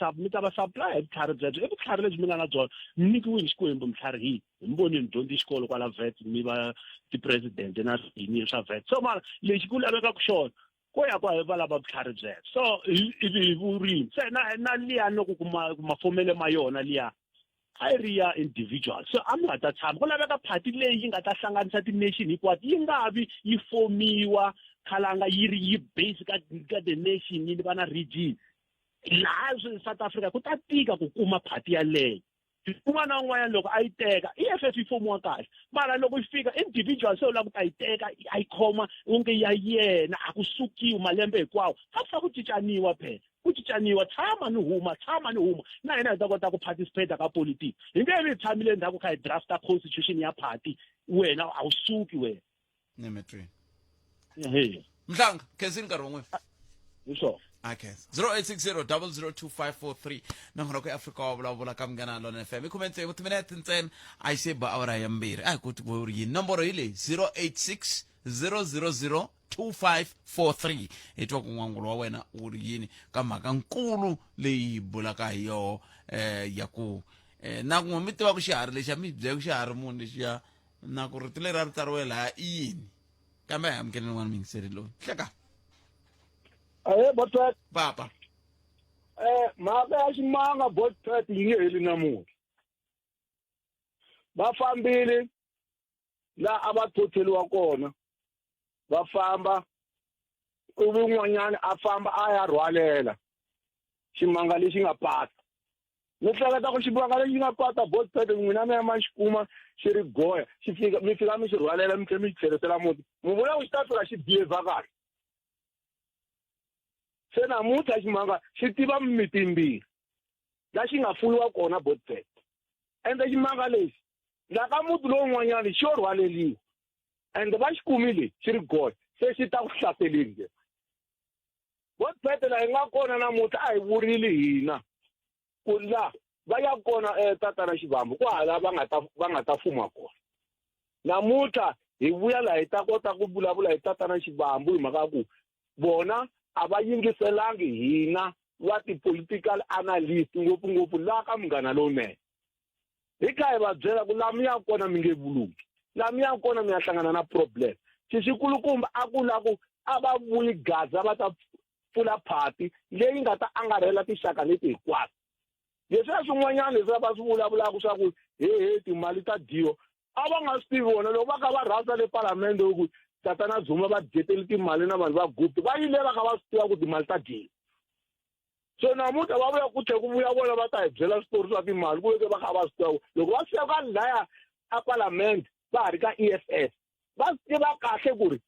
supply hi vutlhari byebyo i vutlhari lebyi mi nga na byona mi nyikiwini Xikwembu vutlhari hi mi voni ni dyondzi xikolo kwala vet mi va ti-president na yini swa vet so mara lexi ku laveka ku xona ko ya kwa va lava vutlhari byebyo so hi vurimi se na liya loko ku mafomele ma yona liya a ri ya individual so a mi nga ta tshama ku laveka phati leyi yi nga ta hlanganisa ti-nation hinkwato yi nga vi yi fomiwa Khalanga yi base ka the nation yi va na region laha South Africa ku ta tika ku kuma phati yaleyo un'wana na un'wanyana loko a yi teka EFF yi fomiwa kahle mara loko yi fika individual se u lava ku ta yi teka a yi khoma onge ya yena a ku sukiwi malembe hinkwawo a ku fa ku cincaniwa phela ku cincaniwa tshama ni huma na hina hi ta kota ku participate ka politics hi nge vi tshamile ndzhaku kha hi drafta constitution ya party wena a wu suki wena Nemetri ehe Mhlanga khezini nkarhi wun'we hi swona okay 0860002543 nangona ku Africa wa vulavula ka Munghana Lonene FM i comment e timinete ntsena a yi se ba awara ya mbirhi a hi koti ku ri yini nomboro yi leyi 0860002543 hi twa ku n'wangulo wa wena u ri yini ka mhaka nkulu leyi hi bulaka hi yoho ya ku na ku mi tiva ku xiharhi lexi mi byela ku xiharhi munhu lexiya na ku rito leri a ri tsariwe laha i yini kambe a hi amukeleni n'wana mingiseri loyi hleka Botpet. Papa. Mhaka ya ximanga Botpet yi nge heli namuntlha. Va fambile la a va thotheliwa kona. Va famba ivi un'wanyana a famba a ya rhwalela ximanga lexi nga pata. Ni hleketa ku ximanga lexi nga pata Botpet n'wina mi ya ma xi kuma xi ri goya xi fika mi fika mi xi rhwalela mi tlhela mi xi tlherisela muti. Mi vula ku xi ta fika xi behave kahle. Se namuntlha ximanga xi tiva mimiti yimbirhi la xi nga fuyiwa kona Botpet ende ximanga lexi la ka muti lowun'wanyana xo rhwaleliwa ende va xi kumile xi ri goya se xi ta ku hlaseleni Botpet la hi nga kona namuntlha a hi vurile hina ku la va ya kona tatana Xivambu ku hala va nga ta fuma kona namuntlha hi vuya la hi ta kota ku vulavula hi tatana Xivambu hi mhaka ku bona a va yingiselangi hina wa ti-political analyst ngopfungopfu laha ka Munghana Lonene hi kha hi va byela ku laha mi ya kona mi nge vuluki laha mi ya kona mi ya hlangana na problem xikulukumba a ku la ku a va vuyi gaza va ta pfula phati leyi nga ta angarhela tinxaka leti hinkwato leswiya swin'wanyana leswi va swi vulavulaka swa ku he timali ta diyo a va nga swi tivi vona loko va kha va rhasa le palamende ku tatana Zuma va dyetele timali na vanhu va gupt va yile va kha va swi tiva ku timali ta diyo so namuntlha va vuya ku tlhe ku vuya vona va ta hi byela switori swa timali ku veke va kha va swi tiva loko va fika ka laya a palamende va ha ri ka EFF va swi tiva kahle ku ri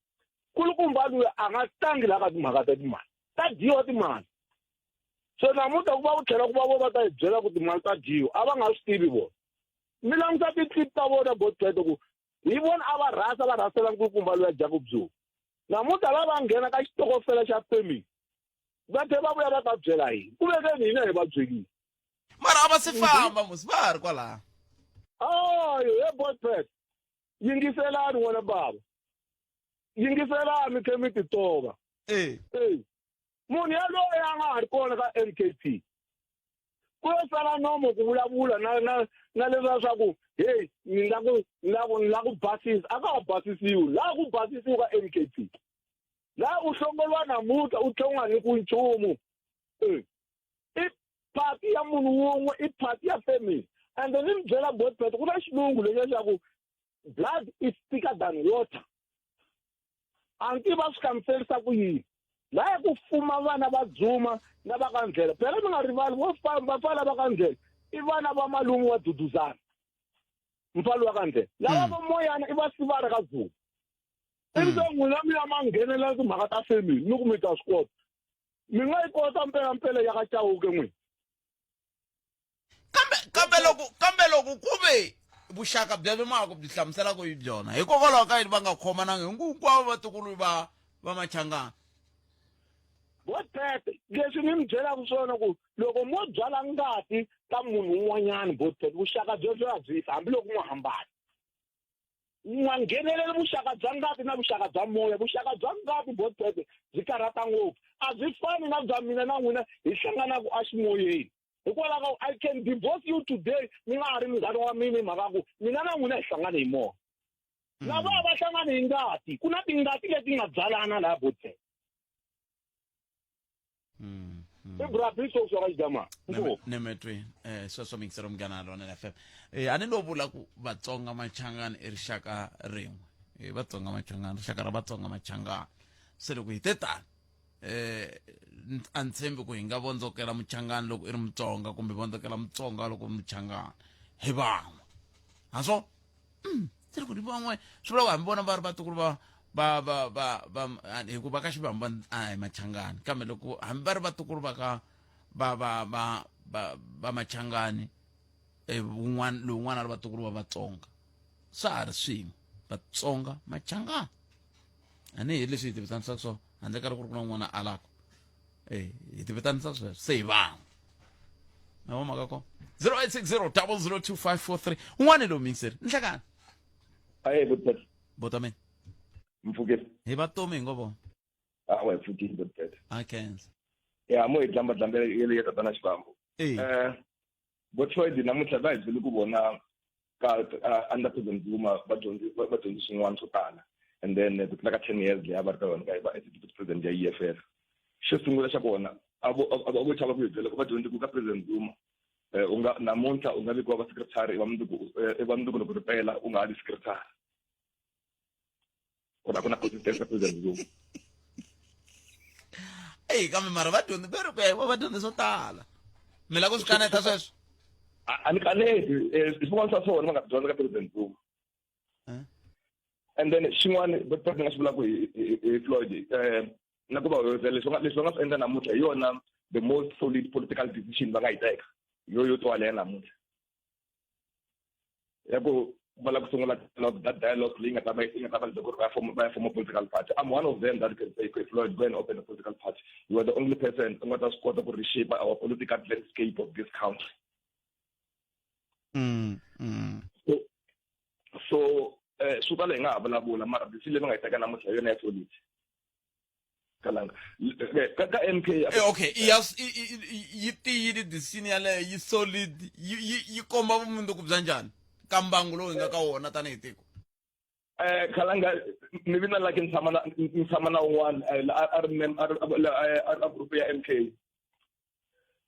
kulukumba luya a nga tangi laha ka timhaka ta timali ta diyo timali so namuntlha ku va ku tlhela ku va vona va ta hi byela ku timali ta diyo a va nga swi tivi vona mi languta ti-clip ta vona Botpet ku hi vona a va rhasela nkulukumba luya Jacob Zuma namuntlha va va nghena ka xitokofela xa family va tlhela va vuya va ta byela hina ku vekeni hina hi va byelile mara a va si famba musi va ha ri kwalaha he Botpet yingiselani n'wana bava yingiselani khe mi ti tova munhu yaloye a nga ha ri kona ka NKP ku yo sala nomo ku vulavula na leswiya swa ku hey ni la ku basisa a ka ha basisiwi laha ku basisiwi ka NKP laha u hlongoliwa namuntlha u tlhe u nga nyikiwi nchumu i phati ya munhu wun'we i phati ya family and ni mi byela Botpet ku na xilungu lexiya xa ku blood is thicker than water a nti va swi hlamuserisa ku yini laha ku fuma vana va Zuma na va ka Ndlela phela mi nga rivali vafana va ka Ndlela i vana va malume wa Duduzana mfalo wa ka Ndlela lava va Moyana i va Sivara ka Zuma ivi se n'wina mi ya ma nghenela timhaka ta family ni ku mi ta swi kota mi nga yi kota mpelampela ya ka Chauke n'wina kambe loko ku ve vuxaka bya vimaka byi hlamuselaka hi byona hikokwalaho ka yini va nga khomananga hinkwavo vatukulu va Machangana Botpet leswi ni mi byelaka swona ku loko mo byala ngati ka munhu un'wanyana Botpet vuxaka bya byi hambiloko n'wi hambana n'wa nghenelele vuxaka bya ngati na vuxaka bya moya vuxaka bya ngati Botpet byi karhata ngopfu a byi fani na bya mina na n'wina hi hlanganaka a ximoyeni hikwalaho I can divorce you today mi nga ha ri munghana wa mina hi mhaka ku mina na n'wina hi hlangane hi moya lava va hlangane hi ngati ku na tingati leti nga byalana laha Botpet Nemetwe sweswo mingisero Munghana Lonene FM a ni lo vula ku Vatsonga Machangana i rixaka rin'we Vatsonga Machangana rixaka ra Vatsonga Machangana se loko hi te tani a ni tshembi ku hi nga vondzokela Muchangana loko i ri Mutsonga kumbe vondzokela Mutsonga loko i Muchangana hi van'we ha so se loko ni van'we swi vula ku hambi vona va ri vatukulu va hikuva ka Xivambu a hi Machangani kambe loko hambi va ri vatukulu va ka va Machangani lowun'wana ri vatukulu va Vatsonga swa ha ri swin'we Vatsonga Machangani a ni hi leswi hi tivitanisaka swona handle ka ri ku ri ku na n'wana alako hi tivitanisaka sweswo se hi van'we na vo maka kona 0860 un'wana lowu mingiseri ni hlekani aye botpet botameni mfukile hi vatomi hi ngo vona wa mfukile botpet kenza ya mo hi tlamba yele ya tatana Xivambu Botfroid namuntlha va hi byele ku vona ka under President Zuma va dyondzi swin'wana swo tala and then ku tlula ka 10 years leyi a va ri ka yona ka va deputy president ya EFF xo sungula xa kona a vo chava ku hi byela ku va dyondzi ku ka President Zuma namuntlha u nga vikiwa va secretary va mundzuku loko ri pela u nga ha ri secretary ku na consistency ka President Zuma kambe mara va dyondzi va ri ku va dyondzi swo tala mi la ku swi kaneta sweswo a ni kaneti swin'wana swa swona va nga dyondza ka President Zuma and then xin'wana president nga xi vulaka hi Floyd na ku va leswi va nga swi endla namuntlha hi yona the most solid political decision va nga yi teka yo twaleya namuntlha ya ku va lava ku sungula that dialogue leyi nga ta va loko va ya form a political party. I'm one of them that can say Floyd go and open a political party. You are the only person who has got to reshape our political landscape of this country. So suka leyi nga ha vulavula mara decision leyi va nga yi teka namuntlha yona ya solid kalanga ka MK okay yi tiyile decision yaleyo yi solid yi komba vumundzuku bya njhani ka mbangu lowu hi nga ka wona tanihi tiko kalanga ni vina like ni tshama na un'wana a group ya MK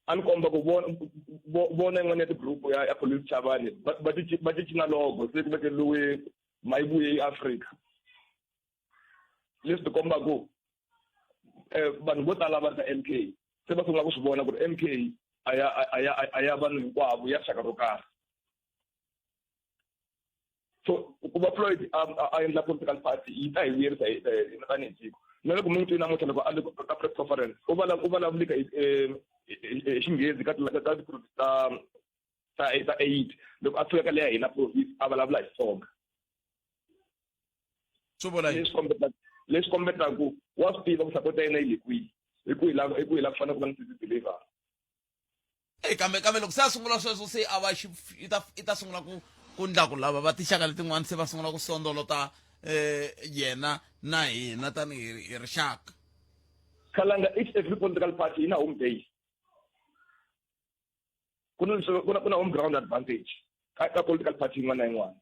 a ni komba ku vona yin'wana ya ti-group ya police chavani va ti cina logo se ku vekeliwe mayivuye eAfrika leswi ti komba ku vanhu vo tala va ri ka MK se va sungula ku swi vona ku ri MK a ya vanhu hinkwavo ya xaka ro karhi so ku va Floyd a endla political party yi ta hi vuyerisa hina tanihi tiko na loko mi n'wi twi namuntlha loko a le ka press conference u vulavulika hi xinghezi ka ti-group ta 8 loko a fika ka leya hina province a vulavula hi Xitsonga leswi kombetaka ku wa swi tiva ku support ya yena yi le kwihi hi ku hi lava ku fanele ku va ni ti-deliver kambe loko se a sungula sweswo se a va i ta sungula ku ndla ku lava va tixaka letin'wana se va sungula ku sondolota yena na hina tanihi hi rixaka kalanga every political party ina home base kuna home ground advantage ka political party yin'wana na yin'wana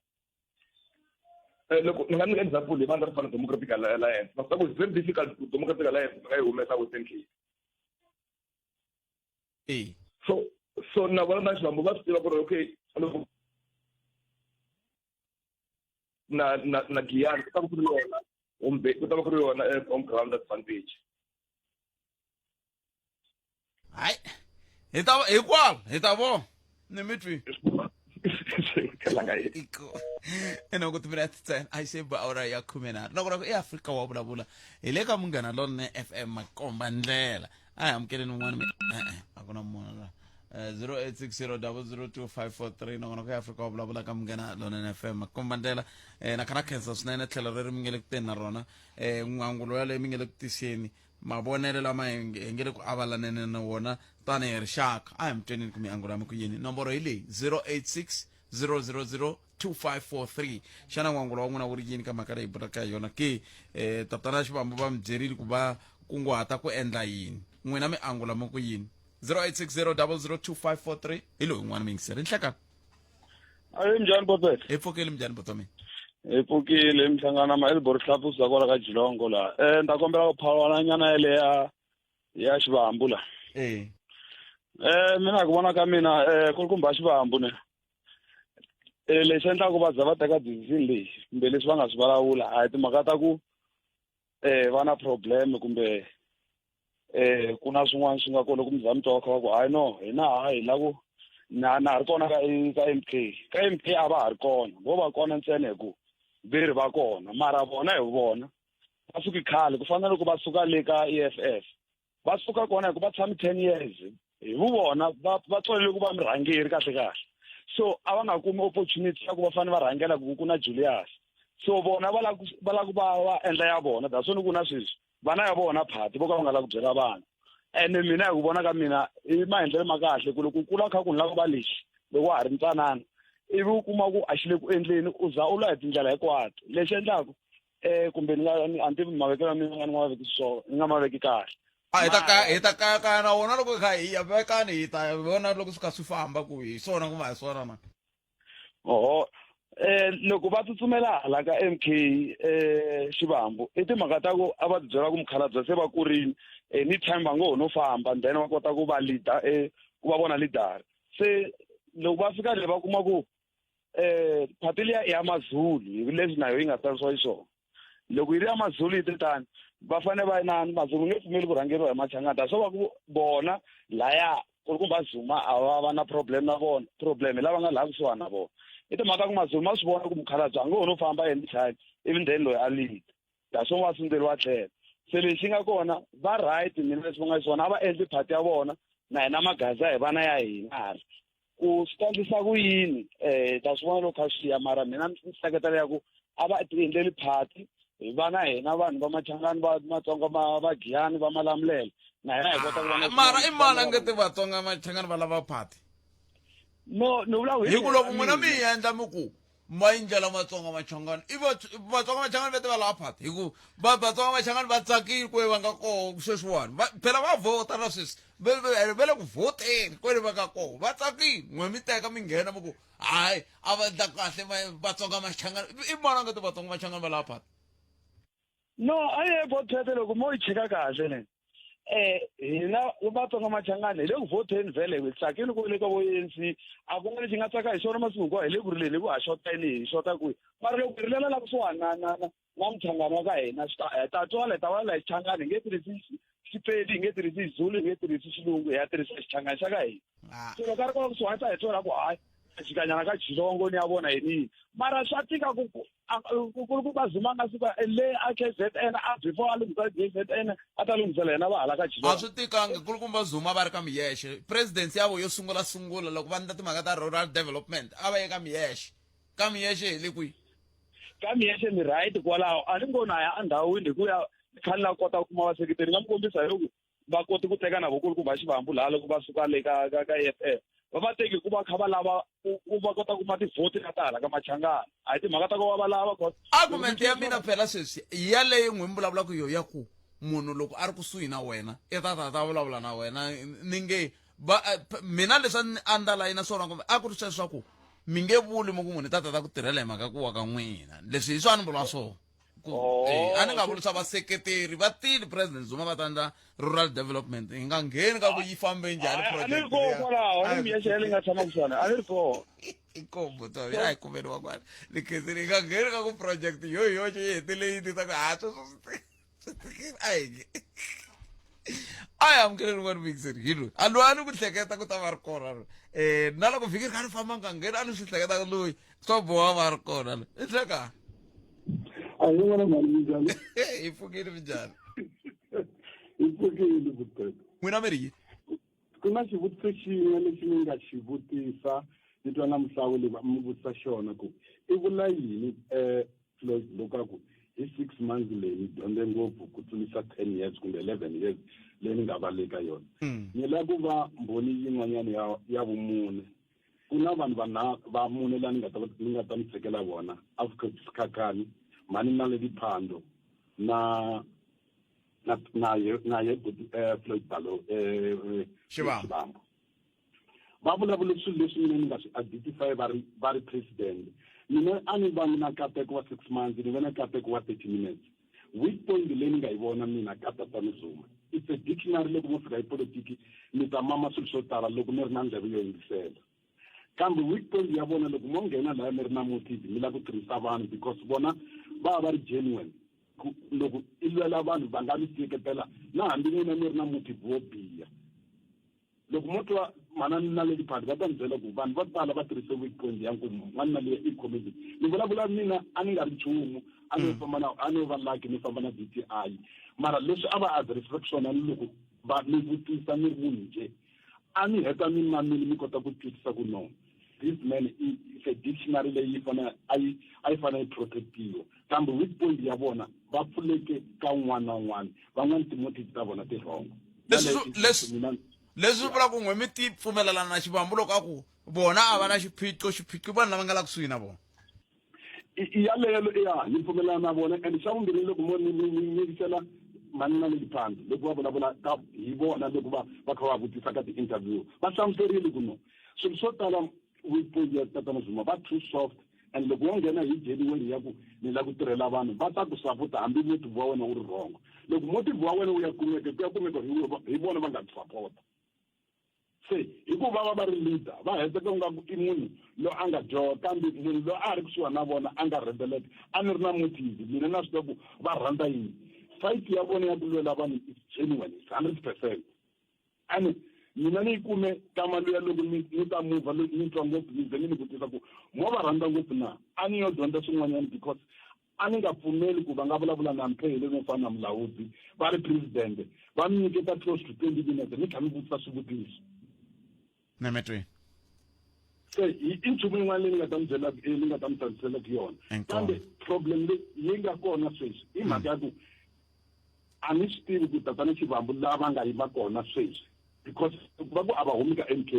loko ni nga nyika example leyi vanhu va ri fana Democratic Alliance va ku it's very difficult ku Democratic Alliance va nga yi humesa Western Cape so na vona na Xivambu va swi tiva ku ri okay loko na Giyani ku ta va ku ri yona ku ta va ku ri yona home ground advantage hayi hikwavo hi ta vona ni mi twi ene ku timira titsena a yi se ba awura ya 10 loko loko eAfrika wa vulavula hi le ka Munghana Lonene FM makomba ndlela a hi amukeleni un'wana a ku na munhu la 0860002543 nongona ku eAfrika wa vulavula ka Munghana Lonene FM makomba ndlela na kana khensa swinene tlhelo leri mi nge le ku teni na rona n'wangulo yaleyo mi nge le ku tiseni mavonelo lama hi nge le ku avalanene na wona tanihi rixaka a hi mi twenini ku miangulo ya mi ku yini nomboro hi leyi 0860002543 xana n'wangulo wa n'wina wu ri yini ka mhaka leyi hi bulaka hi yona ke tatana Xivambu va mi byerile ku va kunguhata ku endla yini n'wina mi angula mi ku yini 0860002543 hi loyi n'wana mi yingiseri nhlekani ayi njhani Bopet hi pfukile njhani botomini hi pfukile mhlangana ma-Elbor hlapusa kwala ka Jilongo la nda kombela ku phawula nyana yale ya Xivambu la mina ku vona ka mina kulukumba Xivambu ne lexi endlaku va za va teka decision leyi kumbe leswi va nga swi vulavula a hi timhaka ta ku va na problem kumbe ku na swin'wana swi nga kona ku mi za mi twa va ku hayi no hina hi la ku na ha ri kona ka MK a va ha ri kona vo va kona ntsena hi ku veri va kona mara vona hi vona va suka khale ku fana loko va suka le ka EFF va suka kona hikuva va tshame 10 years hi vona va tswalele ku va murhangeri kahle kahle so a va nga kumi opportunity ya ku va fane va rhangela ku na Julius so bona va la ku va endla ya bona that's why ku na sweswi vana ya vona phati vo ka va nga la ku byela vanhu ene mina hi ku vona ka mina i maendlelo ma kahle ku loko kula kha ku lava va lexi loko ha ri ntsanana ivi u kuma ku a xi le ku endleni u za u la hi tindlela hinkwato lexi endlaku kumbe ni nga anti mavekelo mina nga maveki so ni nga maveki kahle hi ta kaya na wona loko kha hi ya vekani hi ta vona loko swi kha swi famba ku hi swona ku va hi swona na loko va tsutsumela hala ka MK Xivambu i timhaka ta ku a va byela ku mukhalabye se va kurini anytime va ngo no famba then va kota ku va leader ku va vona leader se loko va fika le va kuma ku phati liya ya Mazulu hi leswi nayo yi nga tsarisiwa xiswona loko yi ri ya Mazulu yi titani va fane va inani Mazulu nge pfumeli ku rhangeriwa hi Machangana so va ku bona laya ku ri ku va Zuma a va na problem na vona problem lava nga la kusuhana na vona i timhaka ku Mazulu ma swi vona ku mukhalabye a ngo no famba anytime even then loyi a lead that's why va sindeli wa tlhela se lexi nga kona va right mina leswi va nga swona a va endli phati ya vona na hina magaza hi vana ya hina ku standisa ku yini ta swona loko swi ya mara mina ni seketela ya ku a va endleli phati hi vana hina vanhu va Machangani va Matsonga va Giyani va Malamulele na hina hi kota ku vona mara i mala ngeti Vatsonga Machangani va lava phati no vula hi ku loko n'wina mi endla mi ku ma endlela Matsonga Machangani i Vatsonga Machangani va te va lava phati hi ku Vatsonga Machangani va tsakile ku va nga koho sweswiwani phela va vhota na sweswi ve le ku vhoteni kwele va nga koho va tsakile n'we mi teka mi nghena mi ku hayi a va endla kahle Vatsonga Machangani i mala ngeti Vatsonga Machangani va lava phati no a ye vothete loko mo yi cheka kahle ne hina Vatsonga Machangani hi le ku vhoteni vhele hi tsakile ku le ka vo ANC a ku nga lexi nga tsaka hi xona masiku hinkwawo hi le ku rileni hi ku ha xota yini hi xota kwihi mara loko hi rilela la kusuhani na Mchangani wa ka hina ta twala ta va la hi Changani hi nge tirhisi Xipedi hi nge tirhisi Zulu hi nge tirhisi Xilungu hi ya tirhisa Xichangani xa ka hina so loko a ri kona kusuhani ta hi twela ku hayi xikanyana ka Xilongo ni ya vona yini mara swa tika ku va Zuma nga suka le a KZN a before a lunghisa KZN a ta lunghisela yena va hala ka Xilongo a swi tikangi kulukumba Zuma va ri ka miyexe presidency yavo yo sungula loko va ndla timhaka ta rural development a va ye ka miyexe hi le kwihi ka miyexe ni right kwalaho a ni ngo na ya endhawini hi ku ya khani la kota ku kuma vaseketeri nga mi kombisa hi loko va koti ku teka na vakulukumba Xivambu laha loko va suka le ka EFF va teki ku va kha va lava ku va kota ku kuma tivhoti na tala ka Machangani a hi timhaka ta ku va lava argument ya mina phela sweswi ya leyi n'wi vulavulaka yo ya ku munhu loko a ri kusuhi na wena i ta vulavula na wena ni nge mina leswi a ndala na swona kumbe a ku ri sweswaku mi nge vuli mo ku munhu i ta ku tirhela hi mhaka ku wa ka n'wina leswi hi swa ni vula swona a ni nga vuli swa vaseketeri va tile president Zuma va ta endla rural development hi nga ngheni ka ku yi fambe njhani project i kombo to ya hi kumeriwa kwani ni khezini hi nga ngheni ka ku project yoxe yi hetile yi ti ta ku a amukeleni n'wani mikiseri hi loyi a loyi a ni ku hleketa ku ta va ri kona na loko vhiki ri kha ri famba nga ngheni a ni swi hleketa ku loyi swa boha va ri kona lo i hlekani ayibona mali njani hi pfukile njhani hi pfukile vutomi n'wina mi ri yini ku na xivutiso xin'we lexi ni nga xi vutisa ni twa na Mhlawu leyi mi vutisa xona ku i vula yini Floyd loko a ku hi 6 months leyi ni dyondze ngopfu ku tlulisa 10 years kumbe 11 years leyi ni nga va le ka yona ni lava ku va mbhoni yin'wanyana ya vumune ku na vanhu va mune laha ni nga ta mi tsekela vona Afrika Sikhakhani mani na le Diphando na Floyd Balo Xivambu va vulavula swilo leswi mina ni nga swi identify va ri president mina a ni va ni na nkateko wa 6 months ni ve na nkateko wa 30 minutes weak point leyi ni nga yi vona mina ka Tatana Zuma it's a dictionary loko mo fika hi politiki ni ta mama swilo swo tala loko ni ri na ndleve yo yingisela kambe weak point ya vona loko mo nghena laha mi ri na motive mi lava ku tirhisa vanhu because vona va ri genuine loko i lwela vanhu va nga mi seketela na hambi n'wina mi ri na motive wo biha loko mo twa manani na le diphati va ta ni byela ku vanhu va tala va tirhise weak point ya nkwini n'wana leyi i comedy ni vulavula mina a ni nga ri nchumu a ni va lucky ni famba na DTI mara leswi a va address swona ni loko va ni vutisa ni munhu nje a ni heta ni mamini mi kota ku twisisa ku no this man is a dictionary leyi a yi fanele protectiwa kambe weak point ya vona va pfuleke ka un'wana na un'wana van'wani timotivi ta vona ti wrong leswi vula ku n'we mi ti pfumelelana na Xivambu loko a ku vona a va na xiphiqo vanhu lava nga la kusuhi na vona yaleyo ya ni pfumelelana na vona and xa vumbirhi loko mo ni yingisela mani na le diphandi loko va vulavula hi vona loko va kha va vutisa ka ti-interview va hlamuserile ku no swilo swo tala weak point ya Tatana Zuma va too soft and loko wo nghena hi genuine ya ku ni la ku tirhela vanhu va ta ku sapota hambi motive wa wena wu ri wrong loko motive wa wena wu ya kumeka hi vona va nga ku sapota se hikuva va ri leader va heteka nga ku i munhu lo a nga dyoha kambe munhu lo a ri kusuhana na vona a nga rebeleka a ni ri na motive mina na swi tiva ku va rhandza yini fight ya vona ya ku lwela vanhu is genuine 100%. And mina ni kume kama luya loko ni ta move ni twa ngopfu ni ni vutisa ku mo va rhandza ngopfu na a ni yo dyondza swin'wanyana because a ni nga pfumeli ku va nga vulavula na mphele no fana na mulawudzi va ri president va mi nyiketa close to 20 minutes ni kha ni vutisa swivutiso Nemetwe se i nchumu yin'wana leyi ni nga ta mi byela ni nga ta mi hlamusela ku yona kambe problem leyi nga kona sweswi i mhaka ya ku a ni swi tivi ku Tatana Xivambu lava nga yima kona sweswi because va ku a va humi ka MK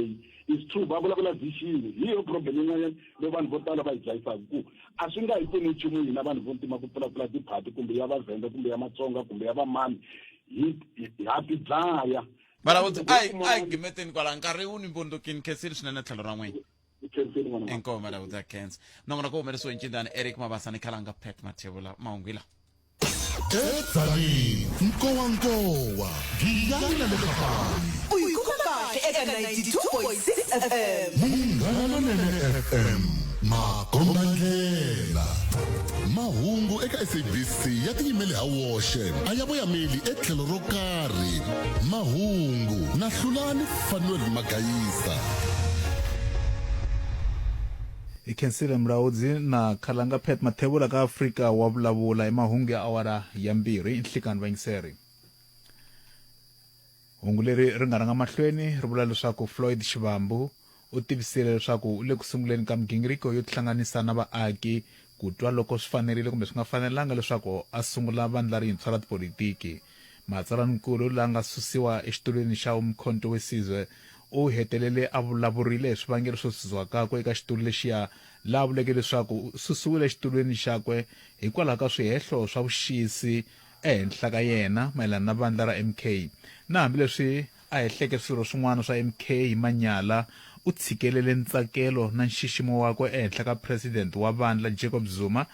is true va vulavula vision hi yo problem yin'wanyana leyi vanhu vo tala va yi dlayisaka ku a swi nga hi pfuni nchumu hina vanhu vo ntima ku pfulapfula tiphati kumbe ya vaVenda kumbe ya Matsonga kumbe ya vamani ha ti dlaya Barawuti ai gimeteni kwala nkarhi wu ni mbondokini khensini swinene tlhelo ra n'wina enkomo Barawuti ya khensa nongona ko humelesiwe ncindani Eric Mabasa ni khalanga Pat Mathebula mahungwila Edzani Nkowankowa Giyana Lekapani Uyikuka eka 92.6 FM Munghana Lonene FM Makombandlela mahungu eka SABC ya tiyimele ha woxe a ya voyameli etlhelo ro karhi mahungu na Hlulani Fanuel Magayisa ikhensile mrawudzi na khalanga Pat Mathebula ka Afrika wa vulavula hi mahungu ya awara ya 2 inhlikani vayingiseri hungu leri ri nga ranga mahlweni ri vula leswaku Floyd Xivambu u tivisile leswaku u le ku sunguleni ka migingiriko yo tihlanganisa na vaaki ku twa loko swi fanerile kumbe swi nga fanelanga leswaku a sungula vandla rintshwa ra tipolitiki matsalankulu la nga susiwa exitulweni xa umkhonto wesizwe u hetelele a vulavurile hi swivangelo swo sizwakakwe eka xitulu lexiya la vuleke leswaku u susiwile exitulweni xakwe hikwalaho ka swihehlo swa vuxisi ehenhla ka yena mayelana na vandla ra MK na hambileswi a hehleke swirho swin'wana swa MK hi manyala u tshikelele ntsakelo na nxiximo wakwe ehenhla ka president wa vandla Jacob Zuma